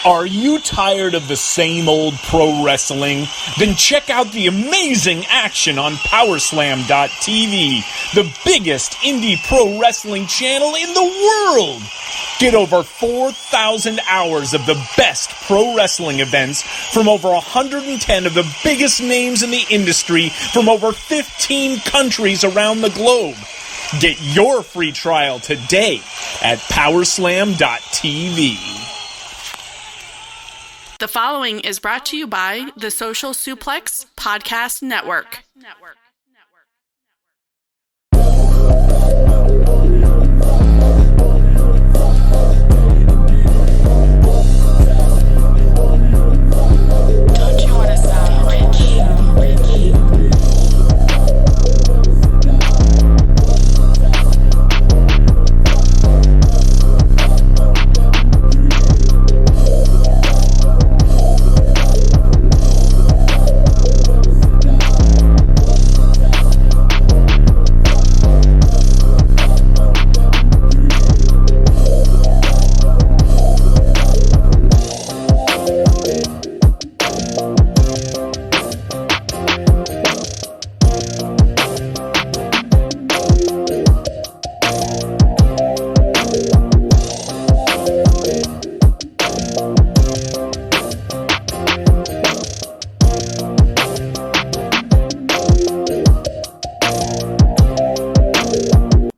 Are you tired of the same old pro wrestling? Then check out the amazing action on Powerslam.tv, the biggest indie pro wrestling channel in the world. Get over 4,000 hours of the best pro wrestling events from over 110 of the biggest names in the industry from over 15 countries around the globe. Get your free trial today at Powerslam.tv. The following is brought to you by the Social Suplex Podcast Network. Don't you want to sound rich?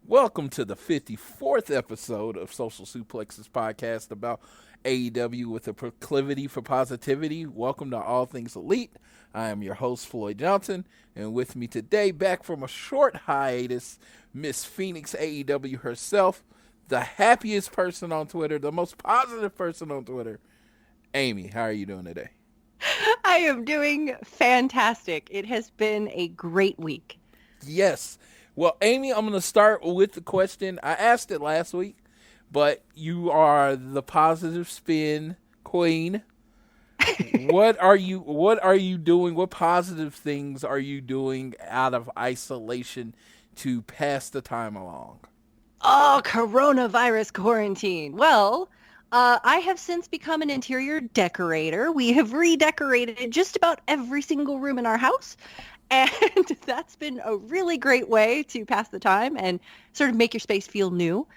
Welcome to the 54th episode of Social Suplex's podcast about AEW with a proclivity for positivity. Welcome to All Things Elite. I am your host, Floyd Johnson, and with me today, back from a short hiatus, Miss Phoenix AEW herself, the happiest person on Twitter, the most positive person on Twitter, Amy. How are you doing today? I am doing fantastic. It has been a great week. Yes. Well, Amy, I'm going to start with the question. I asked it last week, but you are the positive spin queen. What are you doing? What positive things are you doing out of isolation to pass the time along? Oh, coronavirus quarantine. Well, I have since become an interior decorator. We have redecorated just about every single room in our house. And that's been a really great way to pass the time and sort of make your space feel new.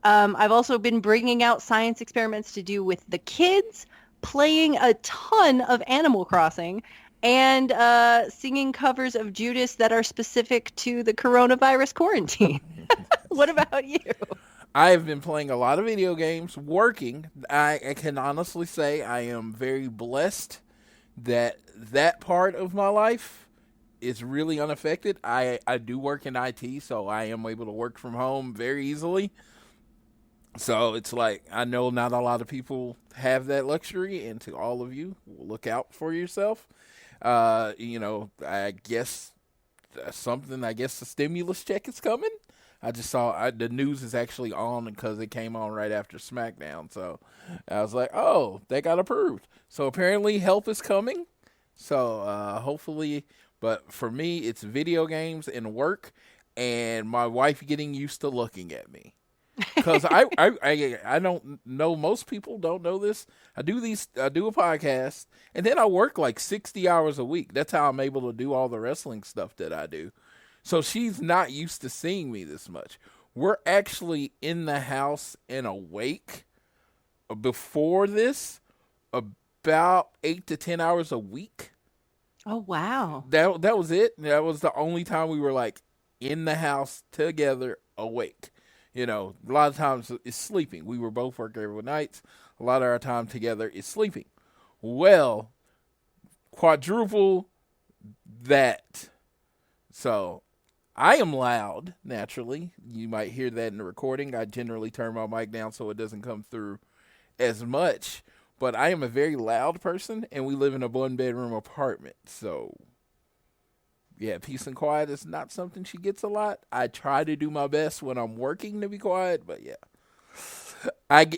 I've also been bringing out science experiments to do with the kids, playing a ton of Animal Crossing, and singing covers of Judas that are specific to the coronavirus quarantine. What about you? I have been playing a lot of video games, working. I can honestly say I am very blessed that part of my life is really unaffected. I do work in IT, so I am able to work from home very easily. So it's like, I know not a lot of people have that luxury, and to all of you, look out for yourself. I guess the stimulus check is coming. I just saw the news is actually on because it came on right after SmackDown. So I was like, oh, they got approved. So apparently help is coming. So hopefully. But for me, it's video games and work, and my wife getting used to looking at me. Because I don't know, most people don't know this. I do a podcast, and then I work like 60 hours a week. That's how I'm able to do all the wrestling stuff that I do. So she's not used to seeing me this much. We're actually in the house and awake before this about 8 to 10 hours a week. Oh, wow. That was it. That was the only time we were like in the house together awake. You know, a lot of times it's sleeping. We were both working every night. A lot of our time together is sleeping. Well, quadruple that. So I am loud, naturally. You might hear that in the recording. I generally turn my mic down so it doesn't come through as much. But I am a very loud person, and we live in a one-bedroom apartment. So, yeah, peace and quiet is not something she gets a lot. I try to do my best when I'm working to be quiet, but yeah.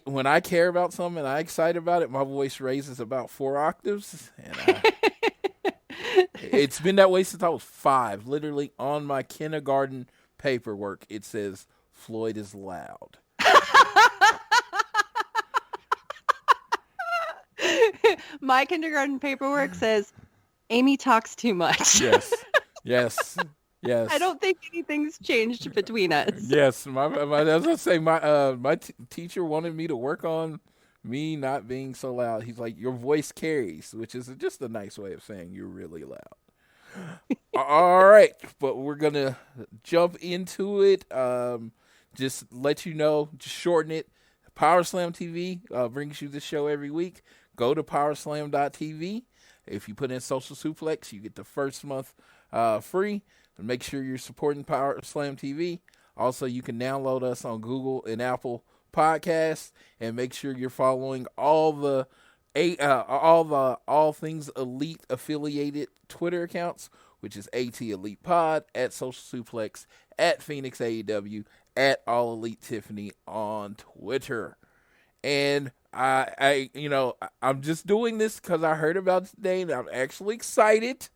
When I care about something and I'm excited about it, my voice raises about 4 octaves. And it's been that way since I was 5. Literally on my kindergarten paperwork, it says, Floyd is loud. My kindergarten paperwork says Amy talks too much. Yes. Yes. Yes. I don't think anything's changed between us. Yes. As I say, my teacher wanted me to work on me not being so loud. He's like, your voice carries, which is just a nice way of saying you're really loud. All right, but we're gonna jump into it. Just let you know, just shorten it. Power Slam TV brings you this show every week. Go to powerslam.tv. If you put in Social Suplex, you get the first month free. And make sure you're supporting Power Slam TV. Also, you can download us on Google and Apple Podcasts, and make sure you're following all things Elite affiliated Twitter accounts, which is AT Elite Pod, at Social Suplex, at Phoenix AEW, at All Elite Tiffany on Twitter. And I'm just doing this because I heard about it today, and I'm actually excited.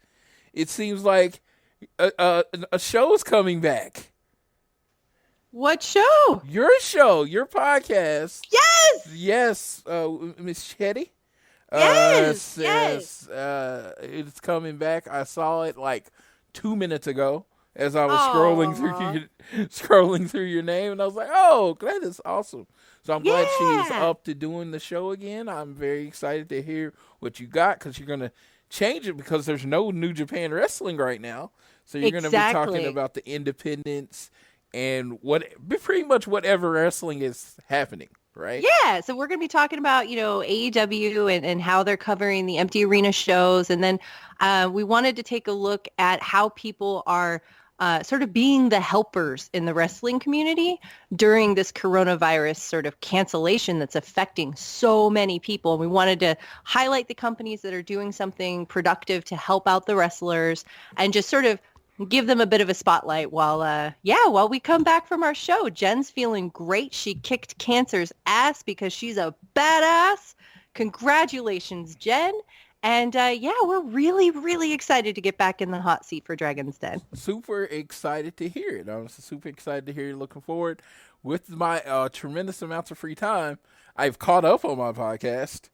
It seems like a show is coming back. What show? Your show, your podcast. Yes! Yes, Miss Chetty. Yes! It's coming back. I saw it like 2 minutes ago as I was scrolling through your name, and I was like, oh, that is awesome. So I'm glad she's up to doing the show again. I'm very excited to hear what you got, because you're going to change it because there's no New Japan Wrestling right now. So you're going to be talking about the independents and pretty much whatever wrestling is happening, right? Yeah, so we're going to be talking about, AEW and how they're covering the empty arena shows. And then we wanted to take a look at how people are sort of being the helpers in the wrestling community during this coronavirus sort of cancellation that's affecting so many people. And we wanted to highlight the companies that are doing something productive to help out the wrestlers and just sort of give them a bit of a spotlight while we come back from our show. Jen's feeling great. She kicked cancer's ass because she's a badass. Congratulations, Jen. And we're really, really excited to get back in the hot seat for Dragon's Den. Super excited to hear it. I'm super excited to hear you. Looking forward. With my tremendous amounts of free time, I've caught up on my podcast,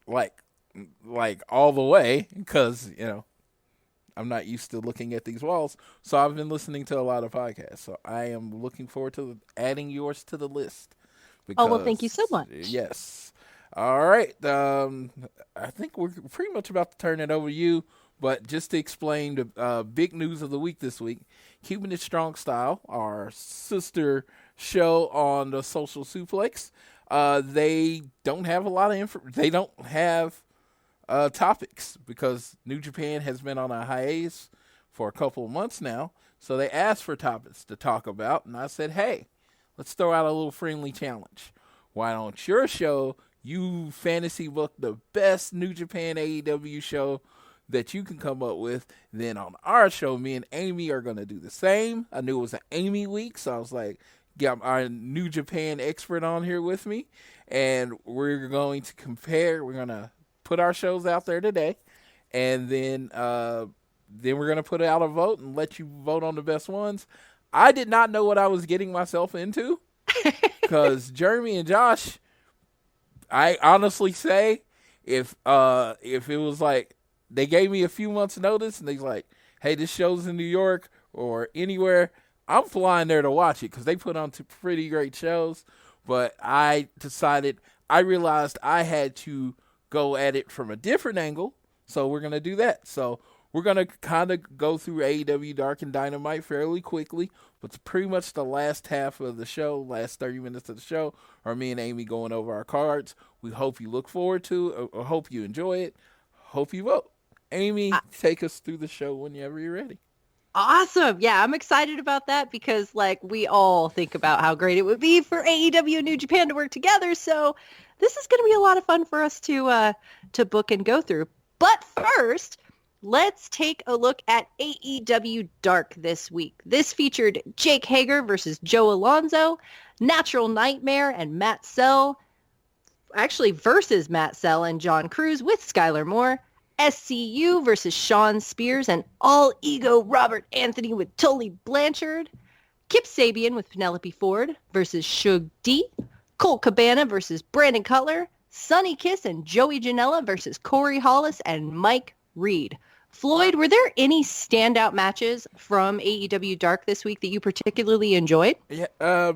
like all the way, because I'm not used to looking at these walls. So I've been listening to a lot of podcasts. So I am looking forward to adding yours to the list. Well, thank you so much. Yes. All right. I think we're pretty much about to turn it over to you. But just to explain the big news of the week this week, Keepin It Strong Style, our sister show on the Social Suplex, they don't have a lot of they don't have topics because New Japan has been on a hiatus for a couple of months now. So they asked for topics to talk about, and I said, hey, let's throw out a little friendly challenge. Why don't your show, you fantasy book the best New Japan AEW show that you can come up with? Then on our show, me and Amy are going to do the same. I knew it was an Amy week, so I was like, get our New Japan expert on here with me, and we're going to compare. We're going to put our shows out there today, and then we're going to put out a vote and let you vote on the best ones. I did not know what I was getting myself into because Jeremy and Josh, I honestly say, if it was like they gave me a few months notice and they're like, hey, this show's in New York or anywhere, I'm flying there to watch it because they put on two pretty great shows. But I realized I had to go at it from a different angle, so we're going to do that. So we're going to kind of go through AEW Dark and Dynamite fairly quickly, but pretty much the last half of the show, last 30 minutes of the show, are me and Amy going over our cards. We hope you look forward to it, or hope you enjoy it, hope you vote. Amy, take us through the show whenever you're ready. Awesome. Yeah, I'm excited about that because we all think about how great it would be for AEW and New Japan to work together. So this is going to be a lot of fun for us to book and go through. But first, let's take a look at AEW Dark this week. This featured Jake Hager versus Joe Alonzo, Natural Nightmare and Matt Sell, actually versus Matt Sell and John Cruz with Skylar Moore, SCU versus Sean Spears and All Ego Robert Anthony with Tully Blanchard, Kip Sabian with Penelope Ford versus Shug D, Colt Cabana versus Brandon Cutler, Sonny Kiss and Joey Janela versus Corey Hollis and Mike Reed. Floyd, were there any standout matches from AEW Dark this week that you particularly enjoyed? Yeah,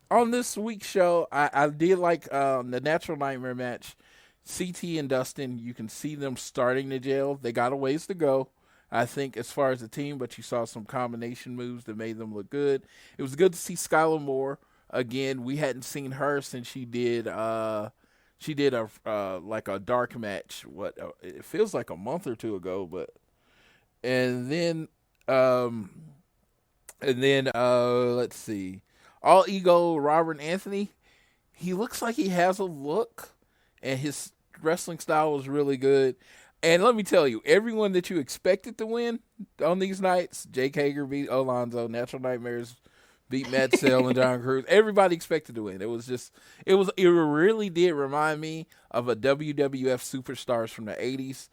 on this week's show, I did like the Natural Nightmare match. CT and Dustin, you can see them starting the jail. They got a ways to go, I think, as far as the team, but you saw some combination moves that made them look good. It was good to see Skylar Moore again. We hadn't seen her since she did a like a dark match. It feels like a month or two ago, but and then let's see, All Ego Robert Anthony. He looks like he has a look, and his wrestling style was really good. And let me tell you, everyone that you expected to win on these nights, Jake Hager beat Alonzo, Natural Nightmares beat Matt Sell and John Cruz. Everybody expected to win. It really did remind me of a WWF Superstars from the 80s.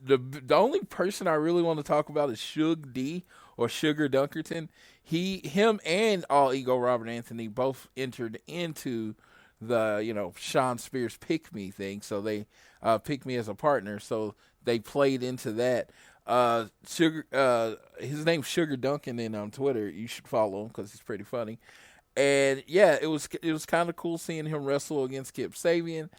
The only person I really want to talk about is Suge D or Sugar Dunkerton. Him and All Ego Robert Anthony both entered into the, Sean Spears Pick Me thing. So they picked me as a partner. So they played into that. His name's Sugar Duncan, and on Twitter, you should follow him because he's pretty funny. And yeah, it was kind of cool seeing him wrestle against Kip Sabian.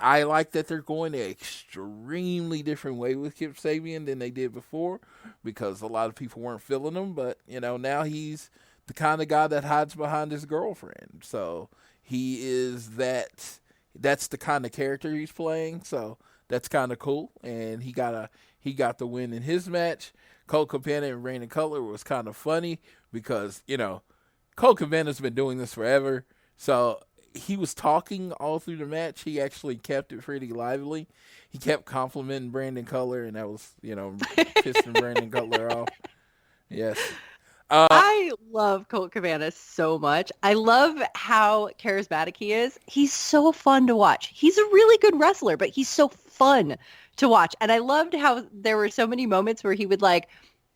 I like that they're going an extremely different way with Kip Sabian than they did before, because a lot of people weren't feeling him. But now he's the kind of guy that hides behind his girlfriend. So he is that. That's the kind of character he's playing. So that's kind of cool. And he got the win in his match. Colt Cabana and Brandon Cutler was kind of funny because, Colt Cabana's been doing this forever. So he was talking all through the match. He actually kept it pretty lively. He kept complimenting Brandon Cutler, and that was, pissing Brandon Cutler off. Yes. I love Colt Cabana so much. I love how charismatic he is. He's so fun to watch. He's a really good wrestler, but he's so fun to watch. And I loved how there were so many moments where he would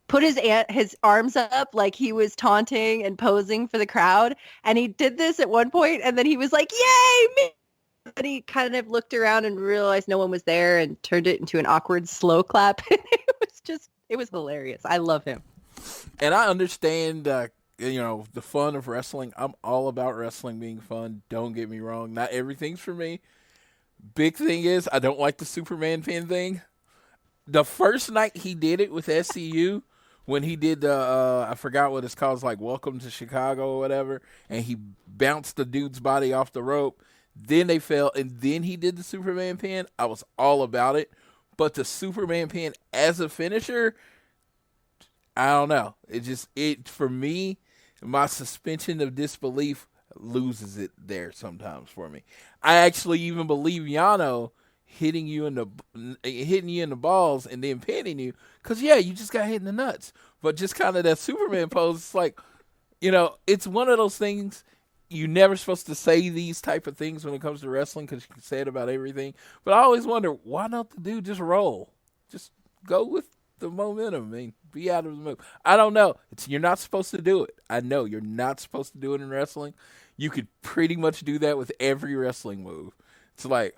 put his arms up like he was taunting and posing for the crowd. And he did this at one point, and then he was like, "Yay, me!" And he kind of looked around and realized no one was there and turned it into an awkward slow clap. It was hilarious. I love him. And I understand, the fun of wrestling. I'm all about wrestling being fun. Don't get me wrong. Not everything's for me. Big thing is, I don't like the Superman pin thing. The first night he did it with SCU, when he did the, I forgot what it's called, like Welcome to Chicago or whatever, and he bounced the dude's body off the rope. Then they fell, and then he did the Superman pin. I was all about it. But the Superman pin as a finisher, I don't know. For me, my suspension of disbelief loses it there sometimes for me. I actually even believe Yano hitting you in the balls and then pinning you, because you just got hit in the nuts. But just kind of that Superman pose, it's like, it's one of those things. You're never supposed to say these type of things when it comes to wrestling, because you can say it about everything. But I always wonder, why not the dude just roll? Just go with the momentum. I mean, be out of the move. I don't know. You're not supposed to do it. I know you're not supposed to do it in wrestling. You could pretty much do that with every wrestling move. It's like,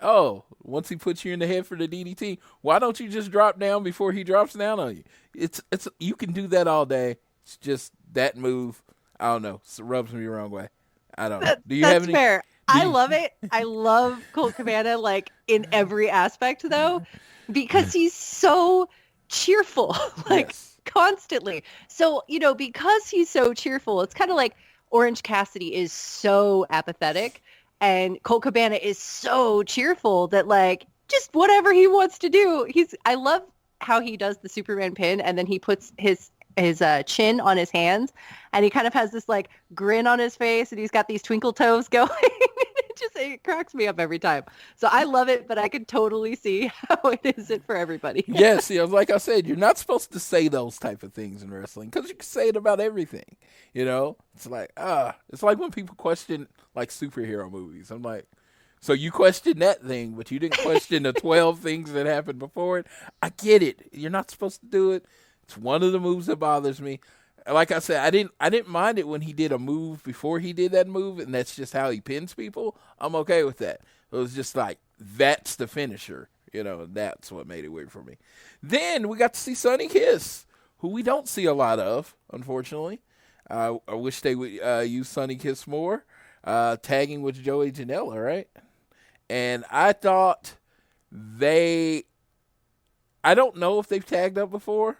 once he puts you in the head for the DDT, why don't you just drop down before he drops down on you? You can do that all day. It's just that move, I don't know, it rubs me the wrong way. I don't know. Do you have any? That's fair. I love it. I love Colt Cabana in every aspect, though, because he's so cheerful, Yes. Constantly. So, because he's so cheerful, it's kind of like Orange Cassidy is so apathetic, and Colt Cabana is so cheerful that just whatever he wants to do, I love how he does the Superman pin, and then he puts his chin on his hands, and he kind of has this grin on his face, and he's got these twinkle toes going. It cracks me up every time. So I love it, but I can totally see how it isn't for everybody. Yes, like I said, you're not supposed to say those type of things in wrestling, because you can say it about everything. It's like it's like when people question superhero movies. I'm like, so you questioned that thing, but you didn't question the 12 things that happened before it. I get it. You're not supposed to do it. It's one of the moves that bothers me. like I said, I didn't mind it when he did a move before he did that move, and that's just how he pins people. I'm okay with that. It was just like, that's the finisher. That's what made it weird for me. Then we got to see Sonny Kiss, who we don't see a lot of, unfortunately. I wish they would use Sonny Kiss more, tagging with Joey Janela, right? And I thought I don't know if they've tagged up before,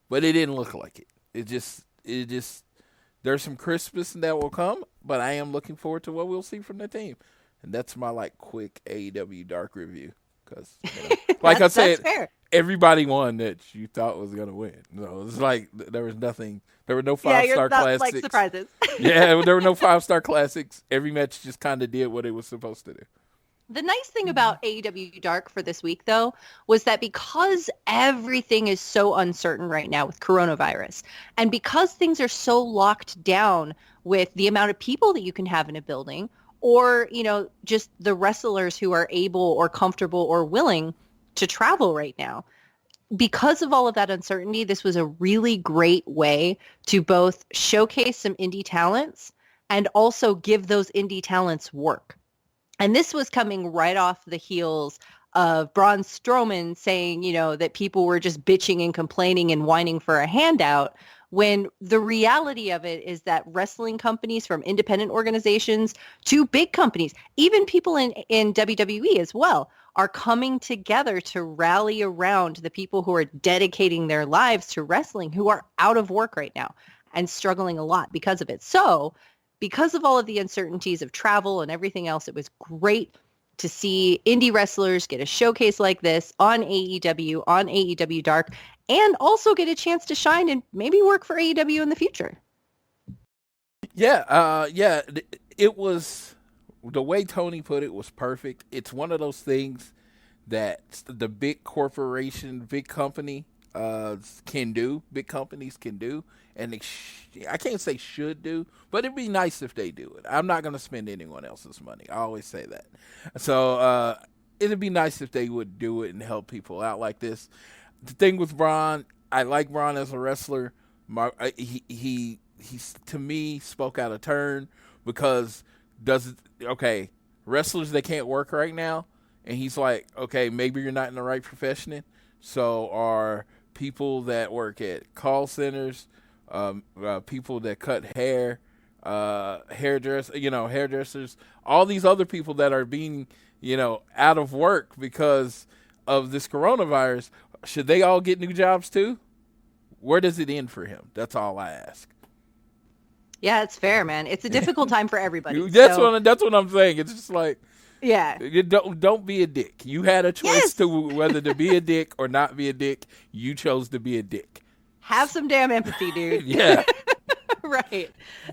but it didn't look like it. It just, there's some crispness that will come, but I am looking forward to what we'll see from the team. And that's my quick AEW Dark review. Because, like I said, everybody won that you thought was going to win. So it's like there was nothing. There were no 5-star classics. Like surprises. Yeah, there were no 5-star classics. Every match just kind of did what it was supposed to do. The nice thing about AEW Dark for this week, though, was that because everything is so uncertain right now with coronavirus, and because things are so locked down with the amount of people that you can have in a building, or, just the wrestlers who are able or comfortable or willing to travel right now. Because of all of that uncertainty, this was a really great way to both showcase some indie talents and also give those indie talents work. And this was coming right off the heels of Braun Strowman saying, that people were just bitching and complaining and whining for a handout, when the reality of it is that wrestling companies, from independent organizations to big companies, even people in WWE as well, are coming together to rally around the people who are dedicating their lives to wrestling, who are out of work right now and struggling a lot because of it. So because of all of the uncertainties of travel and everything else, it was great to see indie wrestlers get a showcase like this on AEW, on AEW Dark, and also get a chance to shine and maybe work for AEW in the future. Yeah, it was, the way Tony put it was perfect. It's one of those things that the big corporation, big company can do, big companies can do, and I can't say should do, but it'd be nice if they do it. I'm not going to spend anyone else's money. I always say that. So it'd be nice if they would do it and help people out like this. The thing with Braun, I like Braun as a wrestler. He to me spoke out of turn because wrestlers that can't work right now, and he's like, okay, maybe you're not in the right profession. So are people that work at call centers, people that cut hair, hairdressers, all these other people that are being, out of work because of this coronavirus. Should they all get new jobs too? Where does it end for him? That's all I ask. Yeah, it's fair, man. It's a difficult time for everybody. That's what I'm saying. It's just like, yeah, don't be a dick. You had a choice to whether to be a dick or not be a dick. You chose to be a dick. Have some damn empathy, dude. Yeah. Right.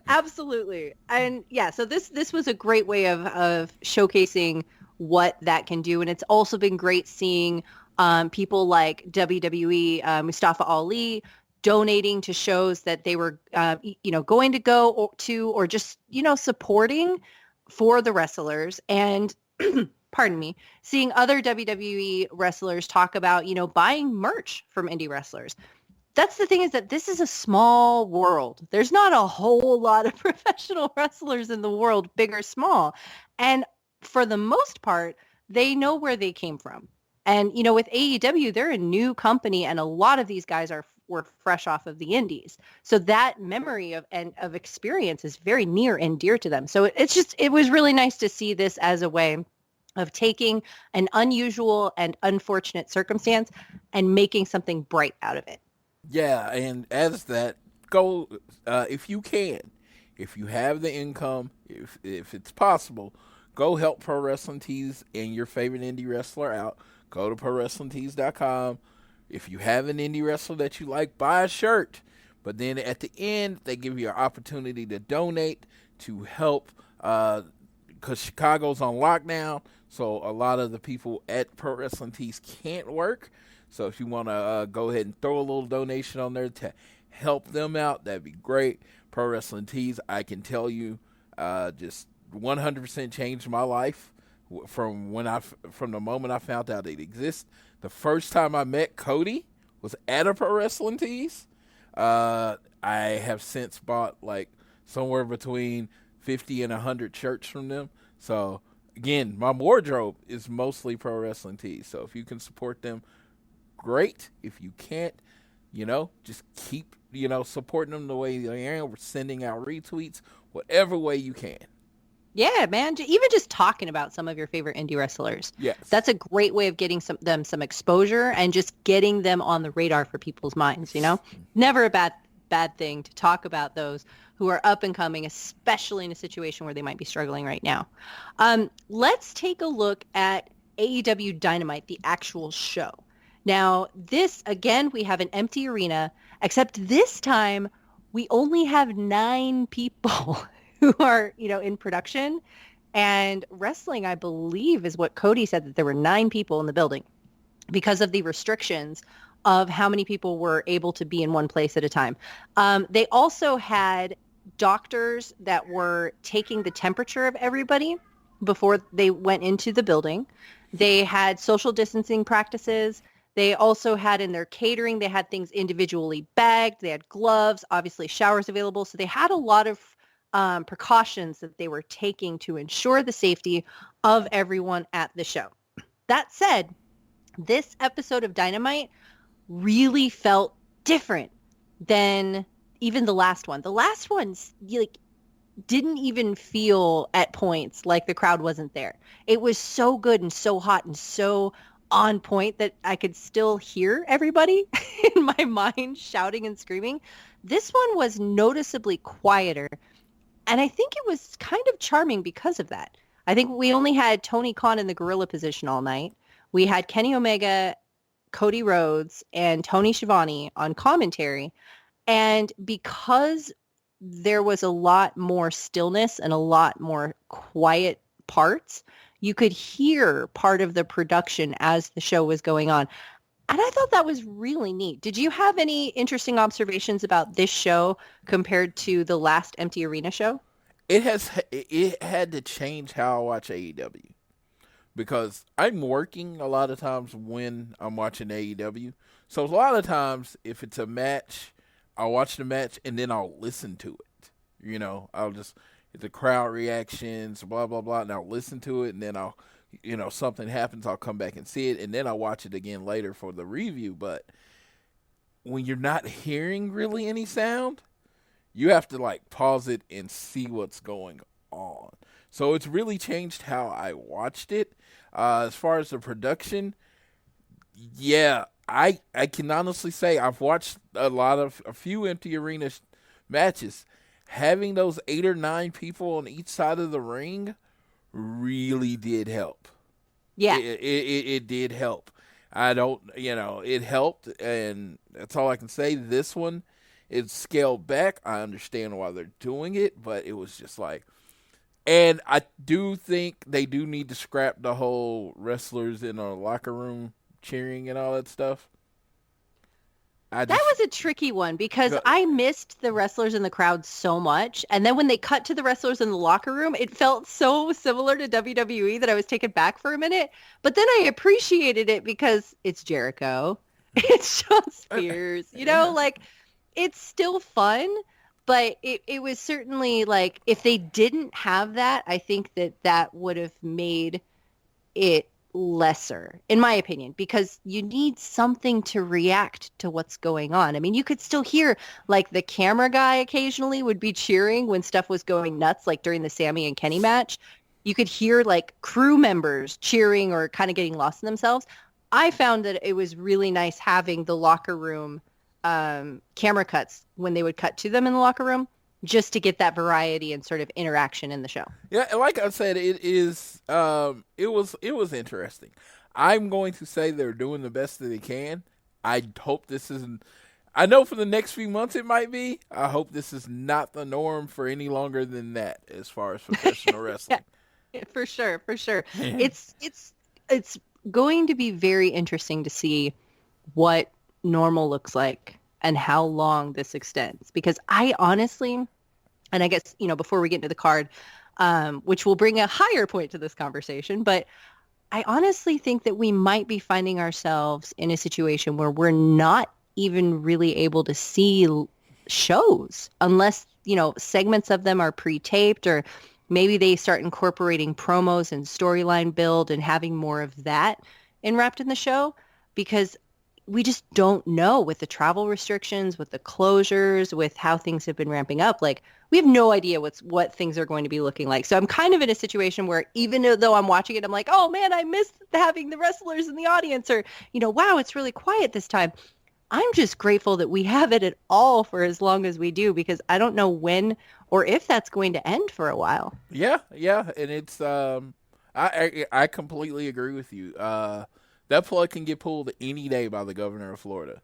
Absolutely. And yeah, so this was a great way of showcasing what that can do. And it's also been great seeing people like WWE, Mustafa Ali, donating to shows that they were, going to go to, or just, supporting for the wrestlers. And pardon me, seeing other WWE wrestlers talk about, buying merch from indie wrestlers. That's the thing, is that this is a small world. There's not a whole lot of professional wrestlers in the world, big or small. And for the most part, they know where they came from. And, with AEW, they're a new company, and a lot of these guys were fresh off of the indies. So that memory of experience is very near and dear to them. So it was really nice to see this as a way of taking an unusual and unfortunate circumstance and making something bright out of it. Yeah, and as that, go, if you can, if you have the income, if it's possible, go help Pro Wrestling Tees and your favorite indie wrestler out. Go to ProWrestlingTees.com. If you have an indie wrestler that you like, buy a shirt. But then at the end, they give you an opportunity to donate to help, because Chicago's on lockdown, so a lot of the people at Pro Wrestling Tees can't work. So if you want to go ahead and throw a little donation on there to help them out, that'd be great. Pro Wrestling Tees, I can tell you, just 100% changed my life from the moment I found out it exists. The first time I met Cody was at a Pro Wrestling Tees. I have since bought like somewhere between 50 and 100 shirts from them. So again, my wardrobe is mostly pro wrestling tees. So if you can support them, great. If you can't, just keep, supporting them the way they are. We're sending out retweets, whatever way you can. Yeah, man. Even just talking about some of your favorite indie wrestlers. Yes. That's a great way of getting them some exposure and just getting them on the radar for people's minds, Never a bad thing to talk about those who are up and coming, especially in a situation where they might be struggling right now. Let's take a look at AEW Dynamite, the actual show. Now, this, again, we have an empty arena, except this time we only have 9 people who are, in production. And wrestling, I believe, is what Cody said, that there were 9 people in the building because of the restrictions of how many people were able to be in one place at a time. They also had doctors that were taking the temperature of everybody before they went into the building. They had social distancing practices. They also had in their catering, they had things individually bagged. They had gloves, obviously showers available. So they had a lot of precautions that they were taking to ensure the safety of everyone at the show. That said, this episode of Dynamite really felt different than even the last one. The last one didn't even feel at points like the crowd wasn't there. It was so good and so hot and so on point that I could still hear everybody in my mind shouting and screaming. This one was noticeably quieter, and I think it was kind of charming because of that. I think we only had Tony Khan in the gorilla position all night. We had Kenny Omega, Cody Rhodes, and Tony Schiavone on commentary, and because there was a lot more stillness and a lot more quiet parts, you could hear part of the production as the show was going on. And I thought that was really neat. Did you have any interesting observations about this show compared to the last Empty Arena show? It had to change how I watch AEW. Because I'm working a lot of times when I'm watching AEW. So a lot of times, if it's a match, I'll watch the match and then I'll listen to it. I'll just... the crowd reactions, blah, blah, blah, and I'll listen to it, and then I'll, something happens, I'll come back and see it, and then I'll watch it again later for the review. But when you're not hearing really any sound, you have to, pause it and see what's going on. So it's really changed how I watched it. As far as the production, yeah, I can honestly say I've watched a few Empty Arena matches. Having those 8 or 9 people on each side of the ring really did help. Yeah. It did help. It helped, and that's all I can say. This one, it's scaled back. I understand why they're doing it, but it was just and I do think they do need to scrap the whole wrestlers in a locker room cheering and all that stuff. That was a tricky one because I missed the wrestlers in the crowd so much. And then when they cut to the wrestlers in the locker room, it felt so similar to WWE that I was taken back for a minute. But then I appreciated it because it's Jericho. It's Shawn Spears. It's still fun. But it was certainly if they didn't have that, I think that would have made it lesser, in my opinion, because you need something to react to what's going on. I mean, you could still hear the camera guy occasionally would be cheering when stuff was going nuts, during the Sammy and Kenny match. You could hear crew members cheering or kind of getting lost in themselves. I found that it was really nice having the locker room camera cuts when they would cut to them in the locker room, just to get that variety and sort of interaction in the show. Yeah, like I said, it was interesting. I'm going to say they're doing the best that they can. I hope this isn't... I know for the next few months it might be. I hope this is not the norm for any longer than that as far as professional wrestling. Yeah, for sure. It's going to be very interesting to see what normal looks like and how long this extends, because I honestly, and I guess, before we get into the card, which will bring a higher point to this conversation, but I honestly think that we might be finding ourselves in a situation where we're not even really able to see shows unless, segments of them are pre-taped, or maybe they start incorporating promos and storyline build and having more of that wrapped in the show, because we just don't know with the travel restrictions, with the closures, with how things have been ramping up. Like, we have no idea what things are going to be looking like. So I'm kind of in a situation where even though I'm watching it, I'm like, oh man, I miss having the wrestlers in the audience, or, wow, it's really quiet this time. I'm just grateful that we have it at all for as long as we do, because I don't know when or if that's going to end for a while. Yeah. And it's, I completely agree with you. That plug can get pulled any day by the governor of Florida.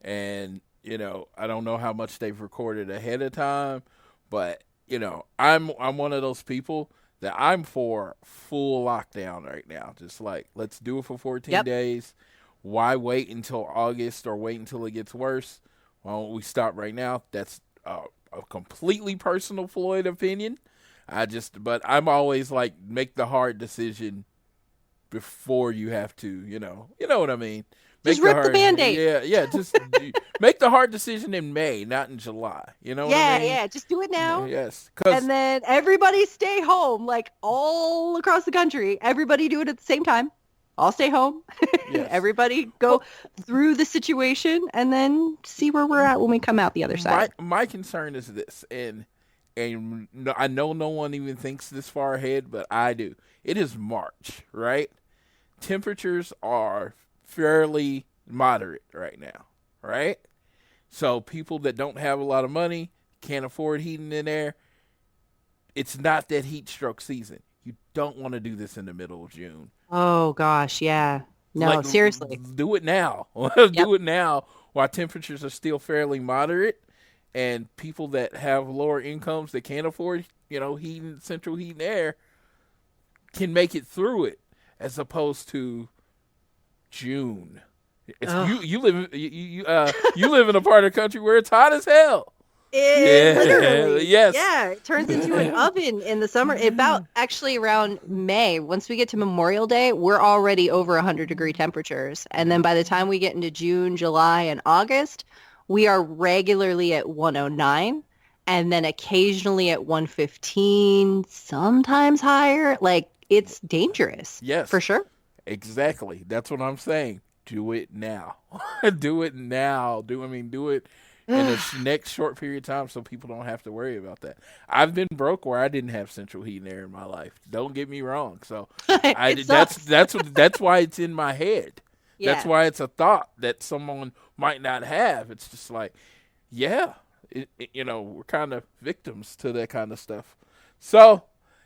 And, I don't know how much they've recorded ahead of time, but, I'm one of those people that I'm for full lockdown right now. Just like, let's do it for 14 days. Why wait until August or wait until it gets worse? Why don't we stop right now? That's a completely personal Floyd opinion. But I'm always like, make the hard decision before you have to, you know what I mean? Just rip the Band-Aid. Yeah, just make the hard decision in May, not in July. You know what I mean? Yeah, just do it now. Yes. And then everybody stay home, like all across the country. Everybody do it at the same time. All stay home. Yes. Everybody go through the situation and then see where we're at when we come out the other side. My concern is this, and I know no one even thinks this far ahead, but I do. It is March, right? Temperatures are fairly moderate right now, right? So people that don't have a lot of money, can't afford heating in there, it's not that heat stroke season. You don't want to do this in the middle of June. Oh, gosh, yeah. No, seriously. Do it now. Do it now while temperatures are still fairly moderate, and people that have lower incomes that can't afford, heating, central heat and air can make it through it, as opposed to June. You live in a part of the country where it's hot as hell. Literally. Yes. Yeah, it turns into an oven in the summer. Actually around May, once we get to Memorial Day, we're already over 100-degree temperatures. And then by the time we get into June, July, and August, we are regularly at 109, and then occasionally at 115, sometimes higher. Like, it's dangerous. Yes. For sure. Exactly. That's what I'm saying. Do it now. Do it now. Do it in this next short period of time so people don't have to worry about that. I've been broke where I didn't have central heat and air in my life. Don't get me wrong. So that's why it's in my head. Yeah. That's why it's a thought that someone might not have. It's just like, we're kind of victims to that kind of stuff. So,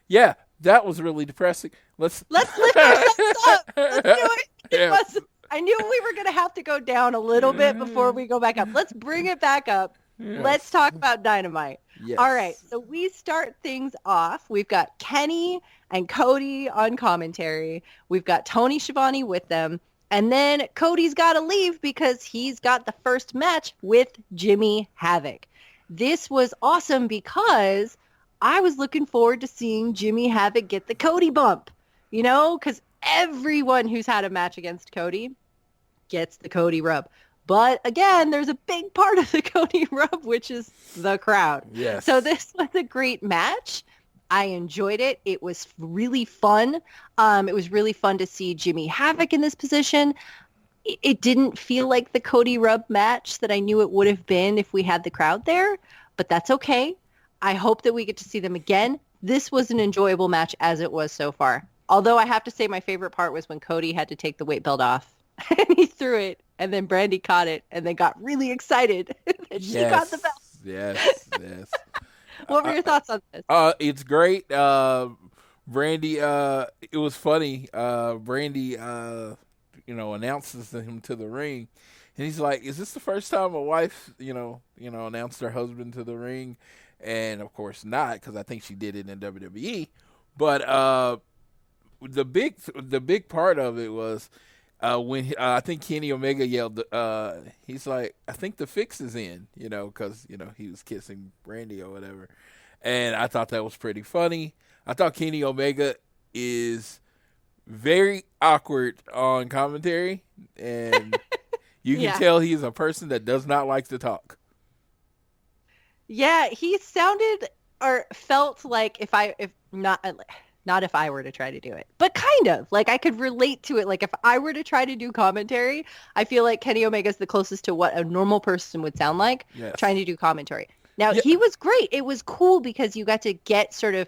yeah, that was really depressing. Let's lift ourselves up. Let's do it. I knew we were going to have to go down a little bit before we go back up. Let's bring it back up. Yes. Let's talk about Dynamite. Yes. All right, so we start things off. We've got Kenny and Cody on commentary. We've got Tony Schiavone with them. And then Cody's got to leave because he's got the first match with Jimmy Havoc. This was awesome because I was looking forward to seeing Jimmy Havoc get the Cody bump, because everyone who's had a match against Cody gets the Cody rub. But again, there's a big part of the Cody rub, which is the crowd. Yes. So this was a great match. I enjoyed it. It was really fun. It was really fun to see Jimmy Havoc in this position. It didn't feel like the Cody rub match that I knew it would have been if we had the crowd there, but that's okay. I hope that we get to see them again. This was an enjoyable match as it was so far. Although I have to say my favorite part was when Cody had to take the weight belt off and he threw it, and then Brandy caught it and then got really excited that she got the belt. Yes. What were your thoughts on this? It's great. Brandy, it was funny. Brandy, announces him to the ring, and he's like, "Is this the first time a wife, announced her husband to the ring?" And of course not, because I think she did it in WWE. But the big part of it was when I think Kenny Omega yelled, he's like, "I think the fix is in," because he was kissing Brandy or whatever, and I thought that was pretty funny. I thought Kenny Omega is very awkward on commentary, and You can tell he's a person that does not like to talk. Yeah, he sounded or felt like if not if I were to try to do it, but kind of like I could relate to it. Like if I were to try to do commentary, I feel like Kenny Omega's the closest to what a normal person would sound like trying to do commentary. Now, he was great. It was cool because you got to get sort of,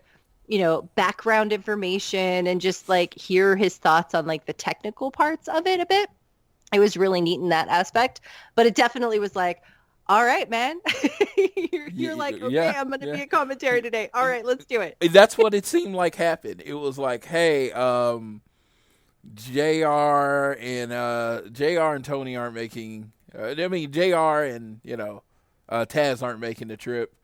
background information and just like hear his thoughts on like the technical parts of it a bit. It was really neat in that aspect, but it definitely was like, all right, man, you're like, okay, I'm going to be a commentary today. All right, let's do it. That's what it seemed like happened. It was like, hey, JR and Tony aren't making, JR and, Taz aren't making the trip.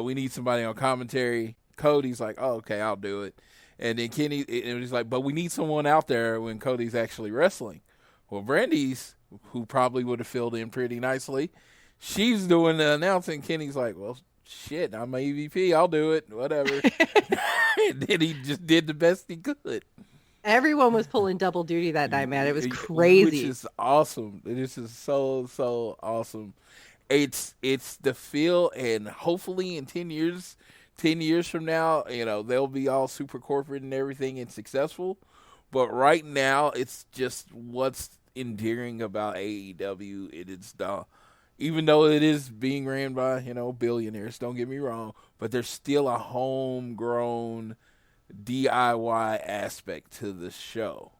We need somebody on commentary. Cody's like, oh, okay, I'll do it. And then Kenny, it was like, but we need someone out there when Cody's actually wrestling. Well, Brandy's, who probably would have filled in pretty nicely, she's doing the announcing. Kenny's like, well, shit, I'm an EVP. I'll do it. Whatever. And then he just did the best he could. Everyone was pulling double duty that night, man. It was crazy. Which is awesome. This is so, so awesome. It's the feel, and hopefully in 10 years from now, they'll be all super corporate and everything and successful. But right now, it's just what's endearing about AEW. It is even though it is being ran by, billionaires, don't get me wrong, but there's still a homegrown DIY aspect to the show.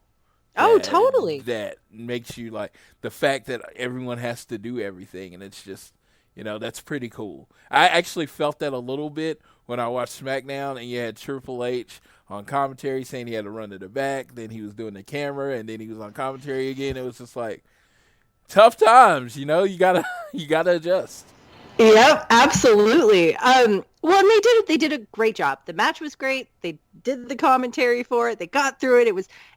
Oh, totally. That makes you like the fact that everyone has to do everything, and it's just, that's pretty cool. I actually felt that a little bit when I watched SmackDown, and you had Triple H on commentary saying he had to run to the back, then he was doing the camera, and then he was on commentary again. It was just like tough times, you gotta adjust. Yep, absolutely. Well, and they did a great job. The match was great. They did the commentary for it. They got through it.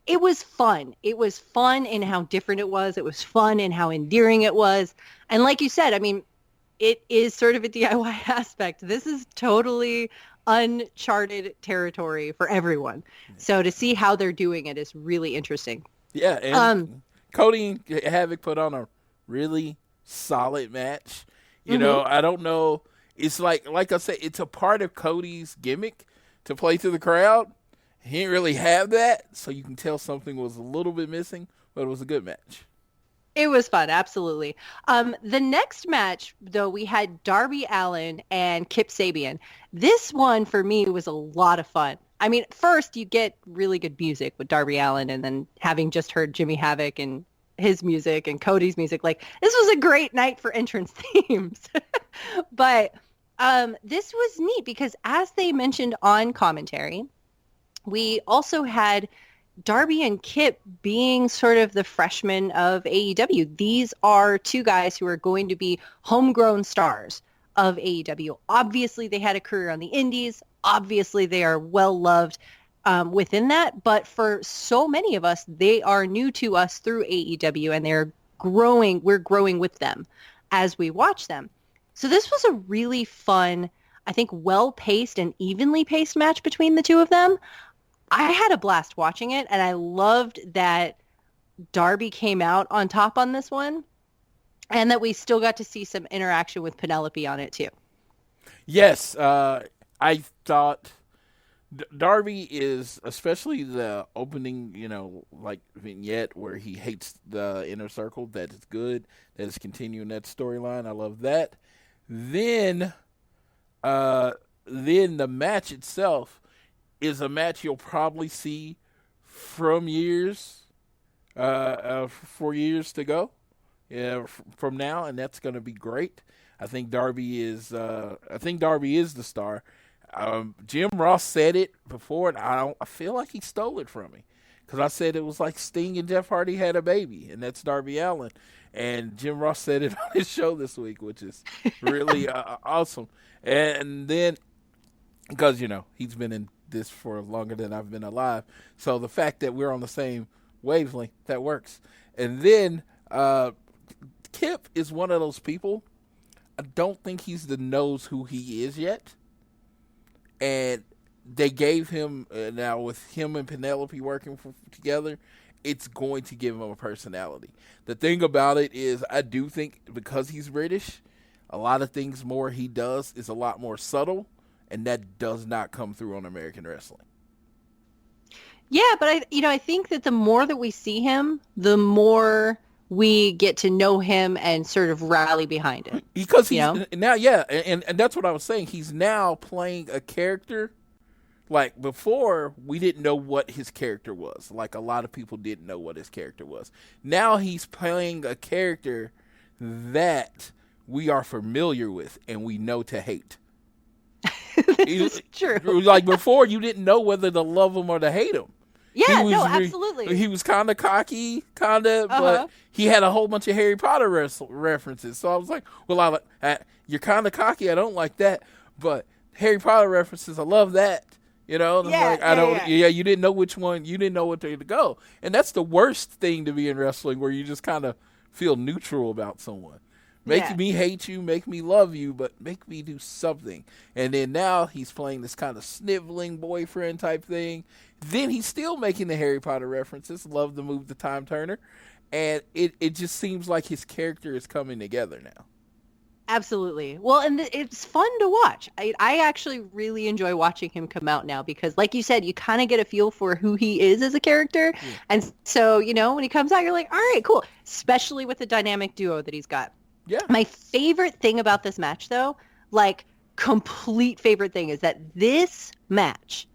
It was fun. It was fun in how different it was. It was fun in how endearing it was. And like you said, it is sort of a DIY aspect. This is totally uncharted territory for everyone. So to see how they're doing it is really interesting. Yeah, and Cody and Havoc put on a really solid match. I don't know. It's like I said, it's a part of Cody's gimmick to play to the crowd. He didn't really have that, so you can tell something was a little bit missing, but it was a good match. It was fun, absolutely. The next match, though, we had Darby Allin and Kip Sabian. This one, for me, was a lot of fun. First, you get really good music with Darby Allin, and then having just heard Jimmy Havoc and his music and Cody's music, like, this was a great night for entrance themes. But this was neat because, as they mentioned on commentary, we also had Darby and Kip being sort of the freshmen of AEW. These are two guys who are going to be homegrown stars of AEW. Obviously, they had a career on the indies. Obviously, they are well-loved within that. But for so many of us, they are new to us through AEW, and they're growing. We're growing with them as we watch them. So this was a really fun, I think, well-paced and evenly paced match between the two of them. I had a blast watching it, and I loved that Darby came out on top on this one, and that we still got to see some interaction with Penelope on it, too. Yes, I thought Darby is, especially the opening, vignette where he hates the Inner Circle, that is good. That is continuing that storyline. I love that. Then the match itself is a match you'll probably see for years to go, from now, and that's going to be great. I think Darby is the star. Jim Ross said it before, and I feel like he stole it from me, because I said it was like Sting and Jeff Hardy had a baby, and that's Darby Allin. And Jim Ross said it on his show this week, which is really awesome. And then, because he's been in this for longer than I've been alive, so the fact that we're on the same wavelength, that works. And then Kip is one of those people. I don't think he's knows who he is yet, and they gave him now with him and Penelope working together, it's going to give him a personality. The thing about it is, I do think because he's British, a lot of things more he does is a lot more subtle, and that does not come through on American wrestling. Yeah, but I think that the more that we see him, the more we get to know him and sort of rally behind him. Because he's now, and that's what I was saying. He's now playing a character. Like, before, we didn't know what his character was. Like, a lot of people didn't know what his character was. Now he's playing a character that we are familiar with and we know to hate. This is true. Like, before, you didn't know whether to love him or to hate him. Yeah, no, absolutely. He was kind of cocky, but he had a whole bunch of Harry Potter references. So I was like, well, you're kind of cocky. I don't like that. But Harry Potter references, I love that. You know, you didn't know which one, you didn't know what way to go. And that's the worst thing to be in wrestling, where you just kind of feel neutral about someone. Make me hate you, make me love you, but make me do something. And then now he's playing this kind of sniveling boyfriend type thing. Then he's still making the Harry Potter references, love the move, the time turner. And it just seems like his character is coming together now. Absolutely. Well, and it's fun to watch. I actually really enjoy watching him come out now because, like you said, you kind of get a feel for who he is as a character. Yeah. And so, when he comes out, you're like, all right, cool. Especially with the dynamic duo that he's got. Yeah. My favorite thing about this match, though, like complete favorite thing, is that this match,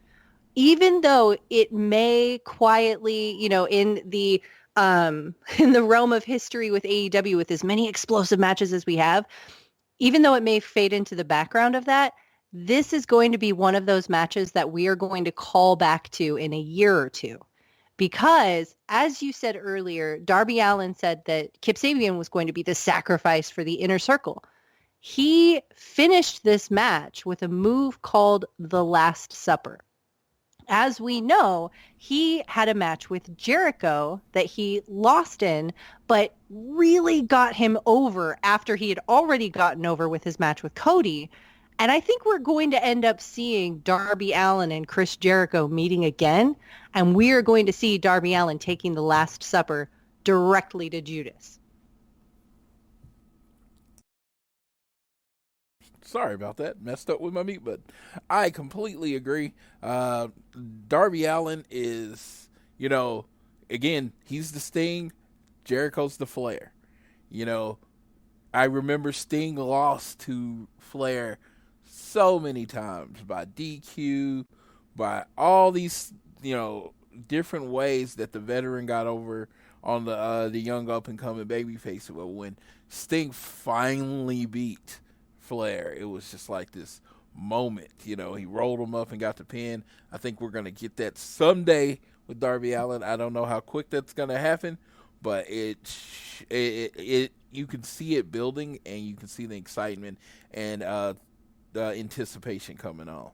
even though it may quietly, in the realm of history with AEW, with as many explosive matches as we have, even though it may fade into the background of that, this is going to be one of those matches that we are going to call back to in a year or two. Because, as you said earlier, Darby Allin said that Kip Sabian was going to be the sacrifice for the Inner Circle. He finished this match with a move called the Last Supper. As we know, he had a match with Jericho that he lost in, but really got him over after he had already gotten over with his match with Cody. And I think we're going to end up seeing Darby Allin and Chris Jericho meeting again, and we are going to see Darby Allin taking the Last Supper directly to Judas. Sorry about that. Messed up with my mute button. I completely agree. Darby Allin is, again, he's the Sting. Jericho's the Flair. I remember Sting lost to Flair so many times by DQ, by all these, different ways that the veteran got over on the young up-and-coming babyface. But when Sting finally beat Flair, it was just like this moment. He rolled him up and got the pin. I think we're going to get that someday with Darby Allin. I don't know how quick that's going to happen, but it you can see it building, and you can see the excitement and the anticipation coming on.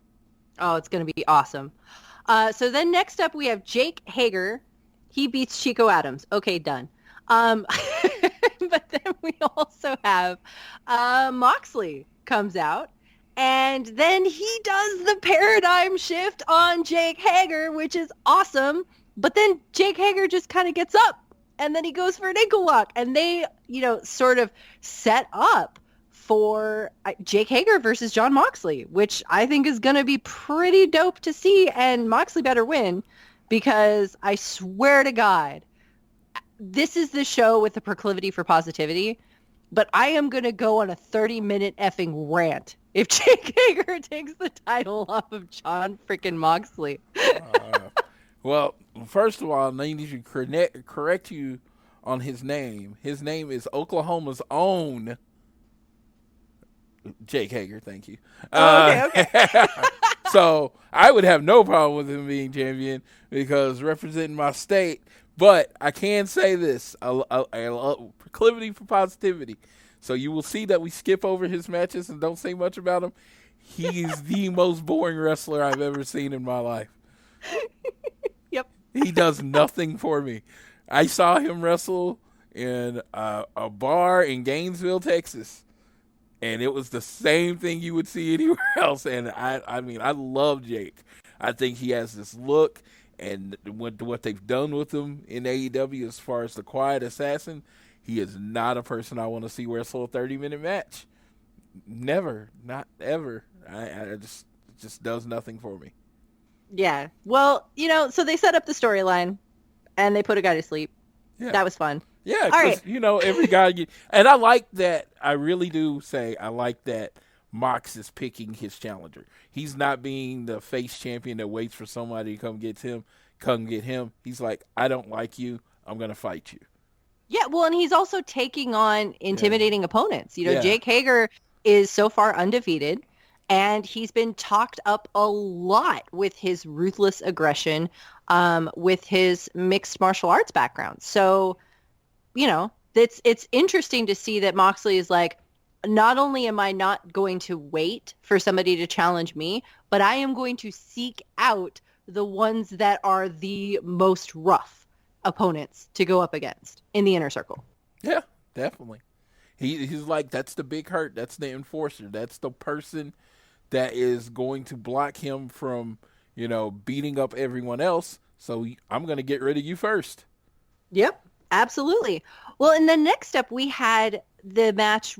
Oh, it's going to be awesome. So then next up we have Jake Hager. He beats Chico Adams. Okay, done. But then we also have Moxley comes out, and then he does the paradigm shift on Jake Hager, which is awesome. But then Jake Hager just kind of gets up, and then he goes for an ankle lock, and they, sort of set up for Jake Hager versus Jon Moxley, which I think is going to be pretty dope to see, and Moxley better win, because I swear to God, this is the show with the proclivity for positivity, but I am going to go on a 30-minute effing rant if Jake Hager takes the title off of Jon freaking Moxley. Well, first of all, I need to correct you on his name. His name is Oklahoma's own Jake Hager. Thank you. Okay. So I would have no problem with him being champion because representing my state. But I can say this, a proclivity for positivity. So you will see that we skip over his matches and don't say much about him. He is the most boring wrestler I've ever seen in my life. Yep. He does nothing for me. I saw him wrestle in a bar in Gainesville, Texas, and it was the same thing you would see anywhere else. And I love Jake. I think he has this look. And what they've done with him in AEW as far as the Quiet Assassin, he is not a person I want to see wrestle a 30-minute match. Never, not ever. I just does nothing for me. Yeah. Well, so they set up the storyline, and they put a guy to sleep. Yeah. That was fun. Yeah, All right. Every guy, and I like that. I really do say I like that Mox is picking his challenger. He's not being the face champion that waits for somebody to come get him. He's like, I don't like you. I'm going to fight you. Yeah, well, and he's also taking on intimidating opponents. Yeah. Jake Hager is so far undefeated, and he's been talked up a lot with his ruthless aggression, with his mixed martial arts background. So, it's interesting to see that Moxley is like, not only am I not going to wait for somebody to challenge me, but I am going to seek out the ones that are the most rough opponents to go up against in the inner circle. Yeah, definitely. He's like, that's the big hurt. That's the enforcer. That's the person that is going to block him from, beating up everyone else. So I'm going to get rid of you first. Yep, absolutely. Well, and then next up we had the match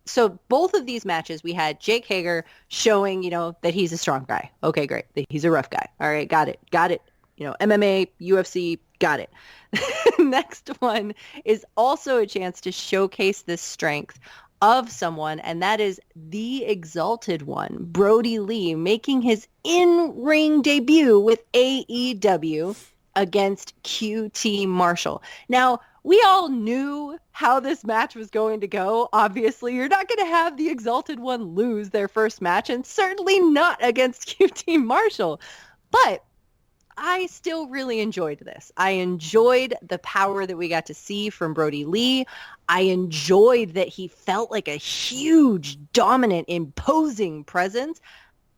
so both of these matches, we had Jake Hager showing, that he's a strong guy. Okay, great. He's a rough guy. All right, got it. MMA, UFC, got it. Next one is also a chance to showcase the strength of someone, and that is the Exalted One, Brody Lee, making his in-ring debut with AEW against QT Marshall. Now, we all knew how this match was going to go. Obviously, you're not going to have the Exalted One lose their first match, and certainly not against QT Marshall. But I still really enjoyed this. I enjoyed the power that we got to see from Brody Lee. I enjoyed that he felt like a huge, dominant, imposing presence.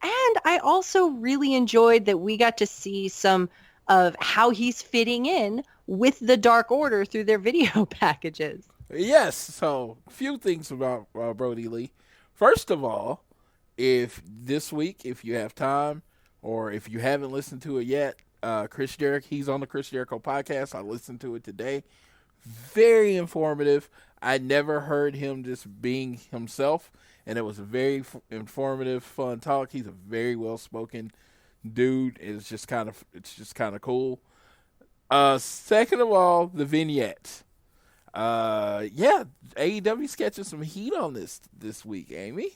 And I also really enjoyed that we got to see some of how he's fitting in with the Dark Order through their video packages. Yes, so a few things about Brody Lee. First of all, if this week, if you have time, or if you haven't listened to it yet, Chris Jericho, he's on the Chris Jericho podcast. I listened to it today. Very informative. I never heard him just being himself, and it was a very informative, fun talk. He's a very well-spoken dude. It's just kind of cool. Second of all, the vignettes. AEW's catching some heat on this week, Amy.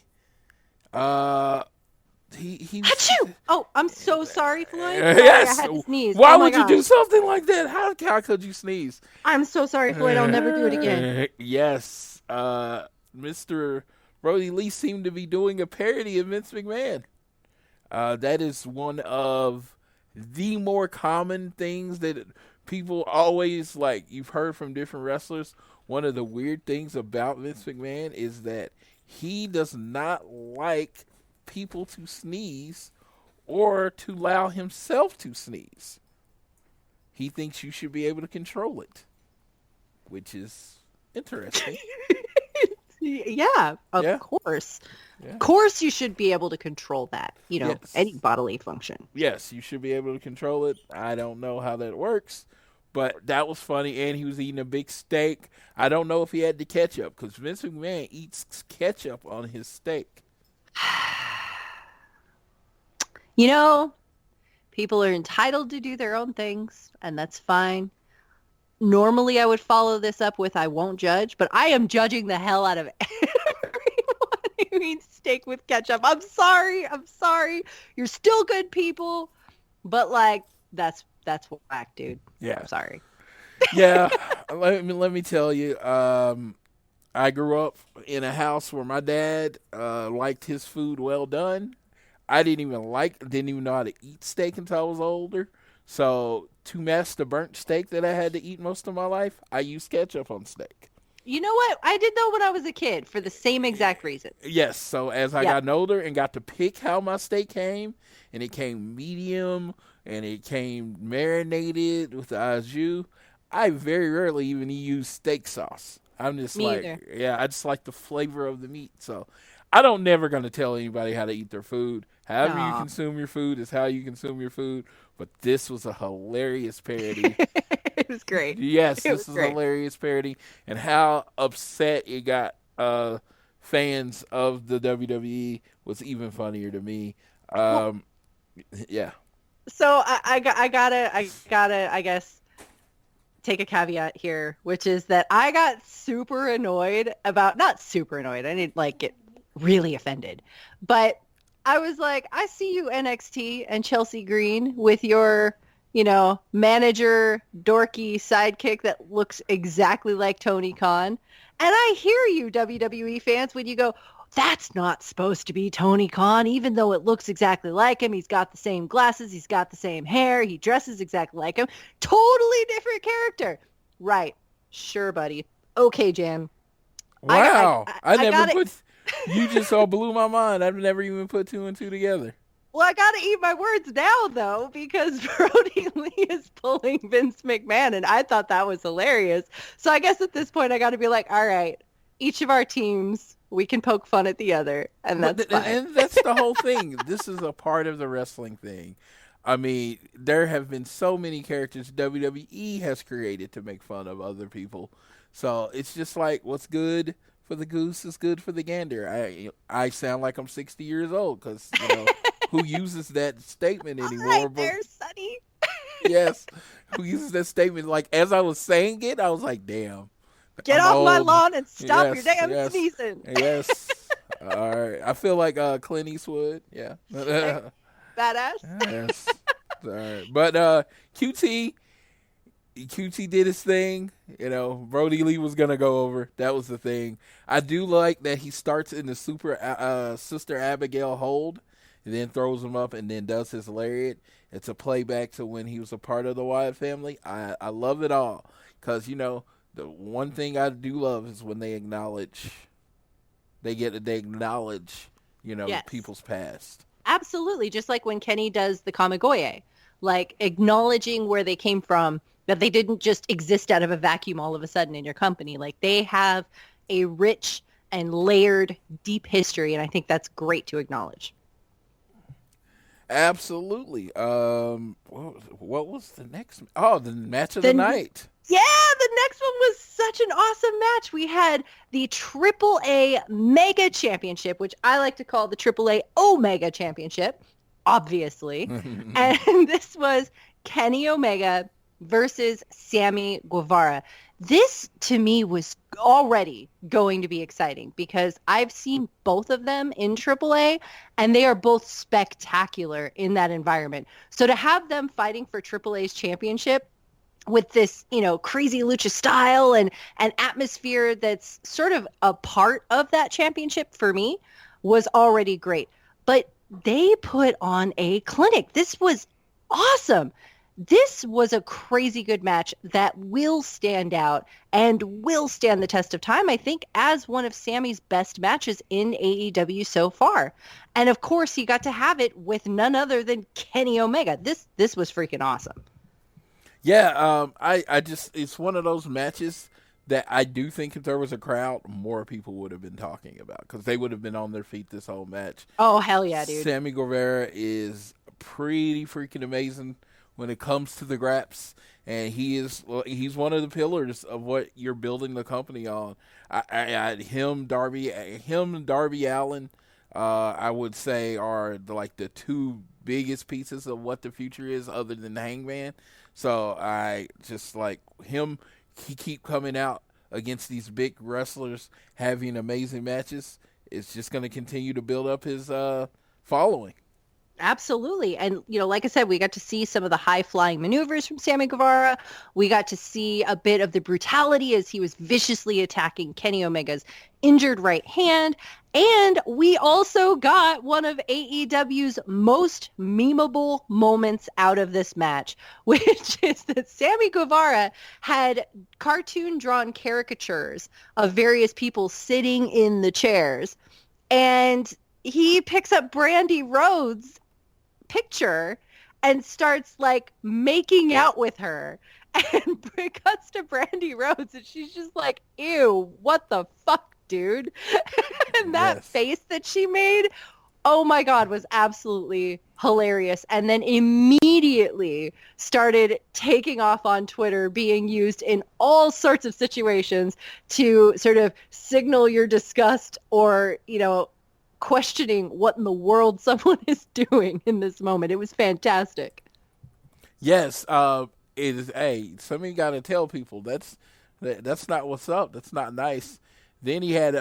He Achoo! Oh, I'm so sorry, Floyd. Yes. I had to sneeze. Why Oh my would you gosh. do something like that? How could you sneeze? I'm so sorry, Floyd. I'll never do it again. Yes. Mr. Brody Lee seemed to be doing a parody of Vince McMahon. That is one of the more common things that people always, like, you've heard from different wrestlers. One of the weird things about Vince McMahon is that he does not like people to sneeze or to allow himself to sneeze. He thinks you should be able to control it, which is interesting. Yeah, of course. Yeah. Of course you should be able to control that, Yes. any bodily function. Yes, you should be able to control it. I don't know how that works, but that was funny, and he was eating a big steak. I don't know if he had the ketchup, because Vince McMahon eats ketchup on his steak. People are entitled to do their own things, and that's fine. Normally, I would follow this up with I won't judge, but I am judging the hell out of everyone who eats steak with ketchup. I'm sorry. You're still good people, but, that's whack, dude. Yeah. I'm sorry. Yeah, let me tell you, I grew up in a house where my dad liked his food well done. I didn't even know how to eat steak until I was older. So to mask the burnt steak that I had to eat most of my life, I used ketchup on steak. You know what? I did though when I was a kid for the same exact reason. Yes. So as I got older and got to pick how my steak came, and it came medium and it came marinated with the au jus, I very rarely even use steak sauce. I'm just Me like, either. I just like the flavor of the meat. So I don't never going to tell anybody how to eat their food. However you Aw. consume your food is how you consume your food. But this was a hilarious parody. It was great. Yes, It this was is a great. hilarious parody. And how upset it got fans of the WWE was even funnier to me. Yeah. So I gotta, I guess, take a caveat here, which is that I got super annoyed about, not super annoyed, I didn't like get really offended, but I was like, I see you NXT and Chelsea Green with your, manager dorky sidekick that looks exactly like Tony Khan. And I hear you WWE fans when you go, that's not supposed to be Tony Khan, even though it looks exactly like him. He's got the same glasses. He's got the same hair. He dresses exactly like him. Totally different character. Right. Sure, buddy. Okay, Jan. Wow. I never gotta- put... You just all blew my mind. I've never even put two and two together. Well, I got to eat my words now, though, because Brody Lee is pulling Vince McMahon, and I thought that was hilarious. So I guess at this point, I got to be like, all right, each of our teams, we can poke fun at the other, and that's fine. And that's the whole thing. This is a part of the wrestling thing. I mean, there have been so many characters WWE has created to make fun of other people. So it's just like, what's good for the goose is good for the gander. I sound like I'm 60 years old because, who uses that statement anymore? All right there, Sonny. Yes, who uses that statement? Like, as I was saying it, I was like, damn. Get I'm off old. my lawn and stop Yes, your damn yes, sneezing. Yes. All right. I feel like Clint Eastwood. Yeah. Badass. Yes. All right. But QT did his thing. Brody Lee was gonna go over. That was the thing. I do like that he starts in the super Sister Abigail hold, and then throws him up, and then does his lariat. It's a playback to when he was a part of the Wyatt family. I love it all because the one thing I do love is when they acknowledge, Yes. people's past. Absolutely. Just like when Kenny does the Kamigoye, like acknowledging where they came from, that they didn't just exist out of a vacuum all of a sudden in your company. Like they have a rich and layered, deep history. And I think that's great to acknowledge. Absolutely. What was the next? Oh, the match of the night. Yeah, the next one was such an awesome match. We had the AAA Mega Championship, which I like to call the AAA Omega Championship, obviously. And this was Kenny Omega versus Sammy Guevara. This, to me, was already going to be exciting because I've seen both of them in AAA, and they are both spectacular in that environment. So to have them fighting for AAA's championship with this, crazy lucha style and an atmosphere that's sort of a part of that championship for me was already great. But they put on a clinic. This was awesome. This was a crazy good match that will stand out and will stand the test of time, I think, as one of Sammy's best matches in AEW so far. And of course, he got to have it with none other than Kenny Omega. This was freaking awesome. Yeah, I just, it's one of those matches that I do think if there was a crowd, more people would have been talking about because they would have been on their feet this whole match. Oh, hell yeah, dude. Sammy Guevara is pretty freaking amazing when it comes to the graps, and he's one of the pillars of what you're building the company on. Him, Darby Allin, I would say are the two biggest pieces of what the future is other than the Hangman. So I just like him. He keep coming out against these big wrestlers, having amazing matches. It's just going to continue to build up his following. Absolutely. And, like I said, we got to see some of the high-flying maneuvers from Sammy Guevara. We got to see a bit of the brutality as he was viciously attacking Kenny Omega's injured right hand. And we also got one of AEW's most memeable moments out of this match, which is that Sammy Guevara had cartoon-drawn caricatures of various people sitting in the chairs. And he picks up Brandy Rhodes' picture and starts making out with her, and it cuts to Brandy Rhodes and she's just like, ew, what the fuck, dude. And that face that she made, oh my God, was absolutely hilarious. And then immediately started taking off on Twitter, being used in all sorts of situations to sort of signal your disgust or, questioning what in the world someone is doing in this moment. It was fantastic. Yes. It is. Hey, somebody got to tell people that's not what's up. That's not nice. Then he had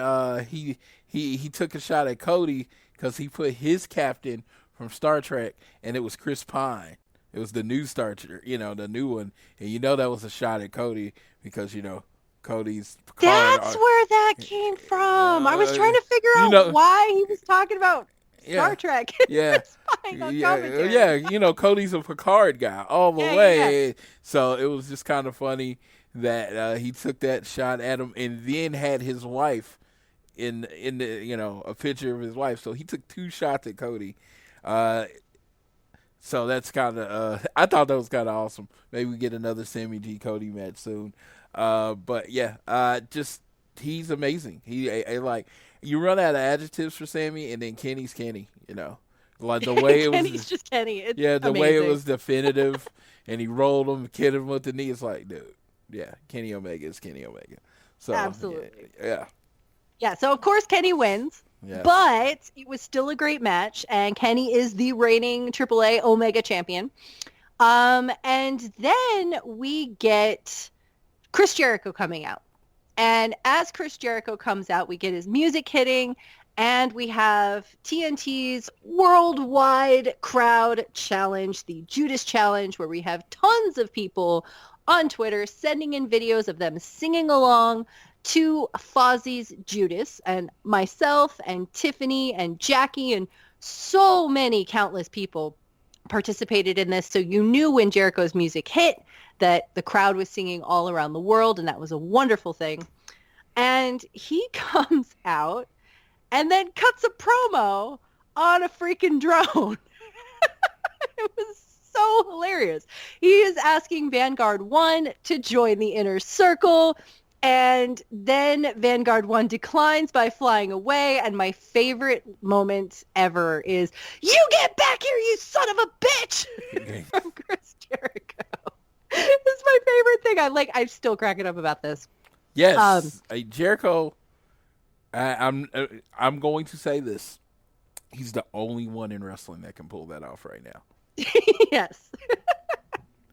he took a shot at Cody because he put his captain from Star Trek, and it was Chris Pine. It was the new Star Trek, the new one, and that was a shot at Cody because Cody's Picard. That's where that came from. I was trying to figure out why he was talking about Star Trek. Yeah, Cody's a Picard guy all the way. Yeah. So it was just kind of funny that he took that shot at him and then had his wife in the a picture of his wife. So he took 2 shots at Cody. So that's kind of I thought that was kind of awesome. Maybe we get another Sammy G Cody match soon. But yeah, just he's amazing. You run out of adjectives for Sammy, and then Kenny's Kenny. Like the way it was. Kenny's just Kenny. It's the amazing. Way it was definitive, and he rolled him, hit him with the knee. It's like, dude. Yeah, Kenny Omega is Kenny Omega. So absolutely. Yeah. Yeah, so of course Kenny wins, but it was still a great match, and Kenny is the reigning AAA Omega champion. And then we get Chris Jericho coming out. And as Chris Jericho comes out, we get his music hitting, and we have TNT's worldwide crowd challenge, the Judas Challenge, where we have tons of people on Twitter sending in videos of them singing along to Fozzie's Judas, and myself and Tiffany and Jackie and so many countless people participated in this. So you knew when Jericho's music hit that the crowd was singing all around the world, and that was a wonderful thing. And he comes out and then cuts a promo on a freaking drone. It was so hilarious. He is asking Vanguard 1 to join the inner circle, and then Vanguard 1 declines by flying away, and my favorite moment ever is, "You get back here, you son of a bitch!" from Chris Jericho. It's my favorite thing. I'm still cracking up about this. Yes, Jericho, I'm going to say this. He's the only one in wrestling that can pull that off right now. Yes.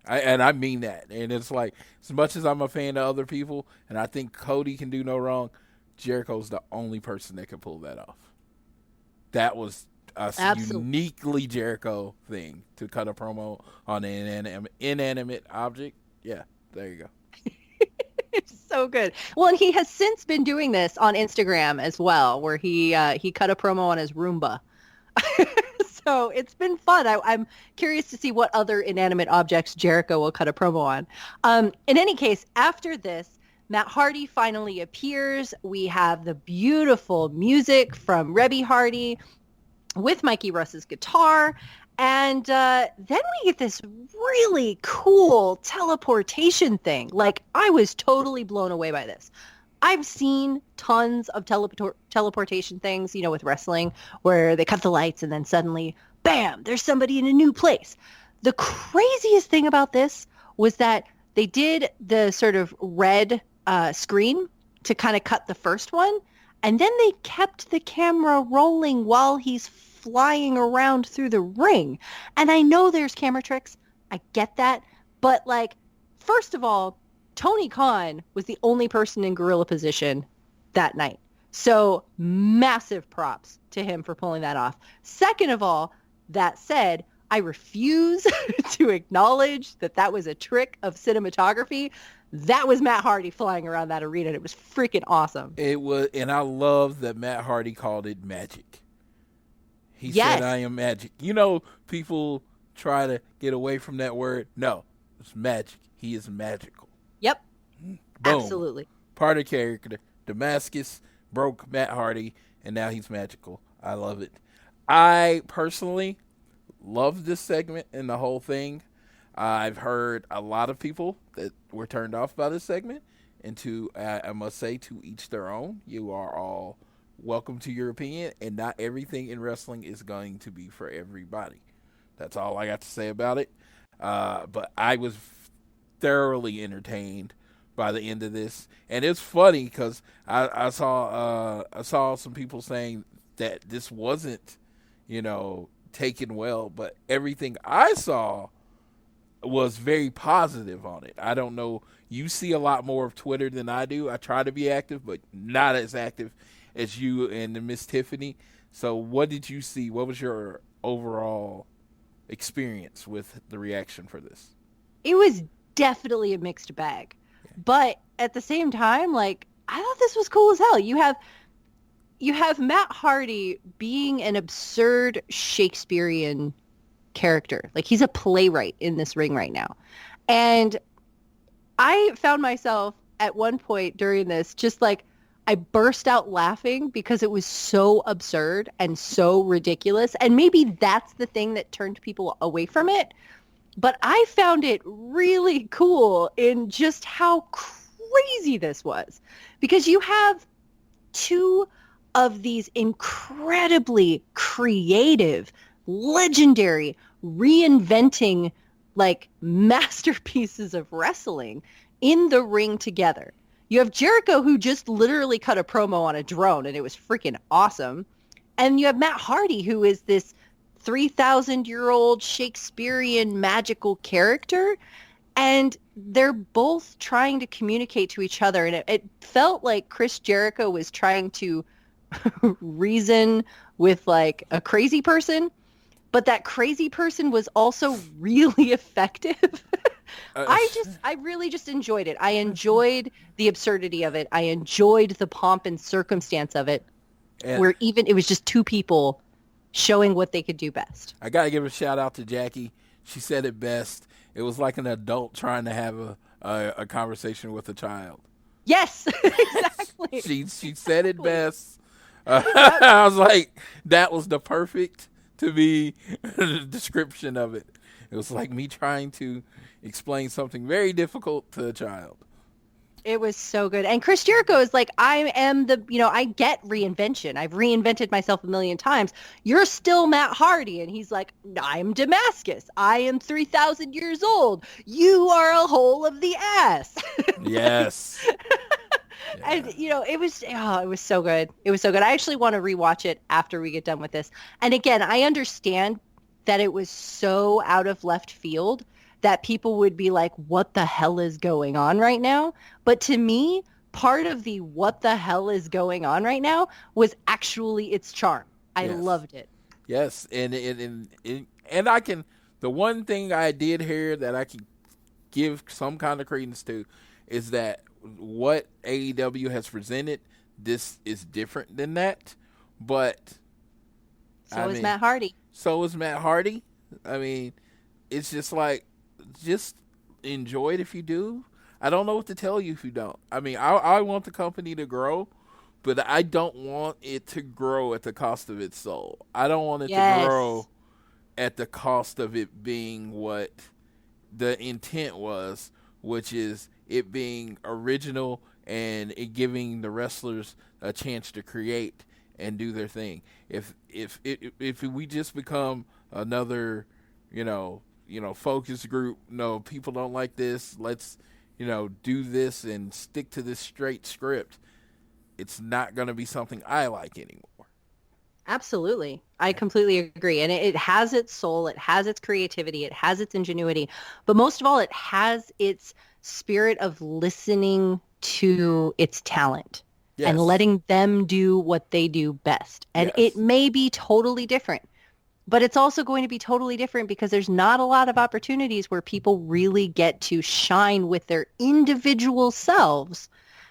I mean that. And it's like, as much as I'm a fan of other people, and I think Cody can do no wrong, Jericho's the only person that can pull that off. That was a uniquely Jericho thing, to cut a promo on an inanimate object. Yeah, there you go. It's so good. Well, and he has since been doing this on Instagram as well, where he cut a promo on his Roomba. So it's been fun. I'm curious to see what other inanimate objects Jericho will cut a promo on. In any case, after this, Matt Hardy finally appears. We have the beautiful music from Rebby Hardy with Mikey Russ's guitar. And then we get this really cool teleportation thing. Like, I was totally blown away by this. I've seen tons of teleportation things, with wrestling, where they cut the lights and then suddenly, bam, there's somebody in a new place. The craziest thing about this was that they did the sort of red screen to kind of cut the first one, and then they kept the camera rolling while he's flying around through the ring. And I know there's camera tricks. I get that. But, first of all, Tony Khan was the only person in gorilla position that night. So massive props to him for pulling that off. Second of all, that said, I refuse to acknowledge that was a trick of cinematography. That was Matt Hardy flying around that arena, and it was freaking awesome. It was, and I love that Matt Hardy called it magic. He said, "I am magic." People try to get away from that word. No, it's magic. He is magical. Yep. Boom. Absolutely. Part of character. Damascus broke Matt Hardy, and now he's magical. I love it. I personally love this segment and the whole thing. I've heard a lot of people that were turned off by this segment, And I must say, to each their own. You are all welcome to your opinion, and not everything in wrestling is going to be for everybody. That's all I got to say about it. But I was thoroughly entertained by the end of this, and it's funny because I saw some people saying that this wasn't, taken well, but everything I saw was very positive on it. I don't know. You see a lot more of Twitter than I do. I try to be active, but not as active as you and Miss Tiffany. So what did you see? What was your overall experience with the reaction for this? It was definitely a mixed bag. But at the same time, I thought this was cool as hell. You have Matt Hardy being an absurd Shakespearean character. He's a playwright in this ring right now. And I found myself at one point during this just I burst out laughing because it was so absurd and so ridiculous. And maybe that's the thing that turned people away from it. But I found it really cool in just how crazy this was. Because you have two of these incredibly creative, legendary, reinventing masterpieces of wrestling in the ring together. You have Jericho, who just literally cut a promo on a drone, and it was freaking awesome. And you have Matt Hardy, who is this 3,000-year-old Shakespearean magical character. And they're both trying to communicate to each other. And it felt like Chris Jericho was trying to reason with a crazy person. But that crazy person was also really effective. I really just enjoyed it. I enjoyed the absurdity of it. I enjoyed the pomp and circumstance of it, where even it was just two people showing what they could do best. I got to give a shout out to Jackie. She said it best. It was like an adult trying to have a conversation with a child. Yes, exactly. She said it best. I was like, that was the perfect to be description of it. It was like me trying to explain something very difficult to a child. It was so good. And Chris Jericho is I am I get reinvention. I've reinvented myself a million times. You're still Matt Hardy. And he's like, I'm Damascus. I am 3,000 years old. You are a hole of the ass. Yes. Yeah. And, it was so good. It was so good. I actually want to rewatch it after we get done with this. And again, I understand that it was so out of left field that people would be like, what the hell is going on right now? But to me, part of the what the hell is going on right now was actually its charm. I loved it. Yes. And I can, the one thing I did hear that I can give some kind of credence to is that what AEW has presented, this is different than that. But so is Matt Hardy. So is Matt Hardy. I mean, it's just just enjoy it if you do. I don't know what to tell you if you don't. I mean, I want the company to grow, but I don't want it to grow at the cost of its soul. I don't want it to grow at the cost of it being what the intent was, which is it being original and it giving the wrestlers a chance to create and do their thing. If we just become another, focus group, no, people don't like this, let's, do this and stick to this straight script, it's not going to be something I like anymore. Absolutely. I completely agree. And it has its soul, it has its creativity, it has its ingenuity, but most of all, it has its spirit of listening to its talent. Yes. And letting them do what they do best. And it may be totally different, but it's also going to be totally different because there's not a lot of opportunities where people really get to shine with their individual selves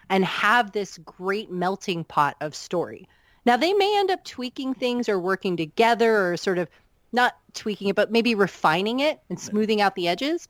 and have this great melting pot of story. Now, they may end up tweaking things or working together or sort of not tweaking it, but maybe refining it and smoothing out the edges.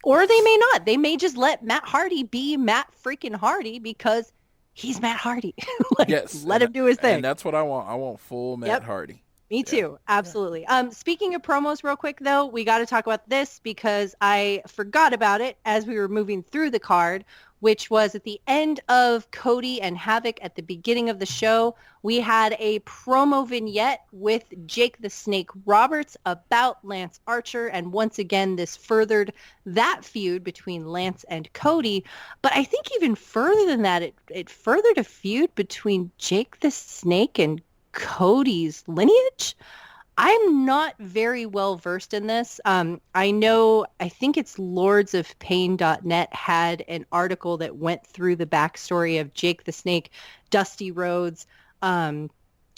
Or they may not. They may just let Matt Hardy be Matt freaking Hardy because he's Matt Hardy. Let him do his thing. And that's what I want. I want full Matt Hardy. Me too. Absolutely. Speaking of promos real quick, though, we got to talk about this because I forgot about it as we were moving through the card, which was at the end of Cody and Havoc at the beginning of the show. We had a promo vignette with Jake the Snake Roberts about Lance Archer. And once again, this furthered that feud between Lance and Cody. But I think even further than that, it furthered a feud between Jake the Snake and Cody's lineage. I'm not very well versed in this. I think it's lordsofpain.net had an article that went through the backstory of Jake the Snake, Dusty Rhodes, and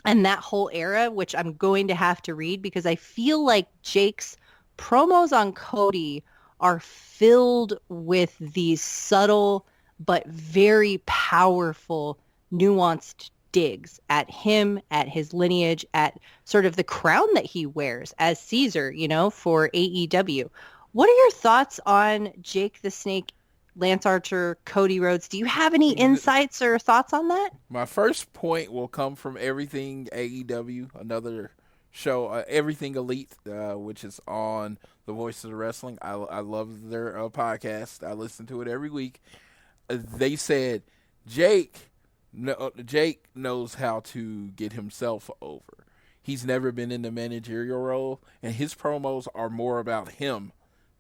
that whole era, which I'm going to have to read because I feel like Jake's promos on Cody are filled with these subtle but very powerful, nuanced digs at him, at his lineage, at sort of the crown that he wears as Caesar, for AEW. What are your thoughts on Jake the Snake, Lance Archer, Cody Rhodes? Do you have any insights or thoughts on that? My first point will come from Everything AEW, another show, Everything Elite, which is on the Voice of the Wrestling. I love their podcast. I listen to it every week. They said Jake knows how to get himself over. He's never been in the managerial role, and his promos are more about him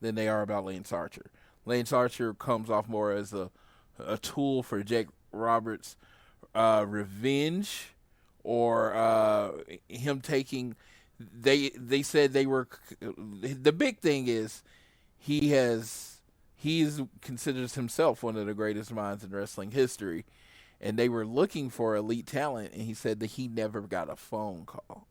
than they are about Lance Archer. Lance Archer comes off more as a tool for Jake Roberts' revenge, or him taking. They said they were. The big thing is he considers himself one of the greatest minds in wrestling history. And they were looking for elite talent, and he said that he never got a phone call.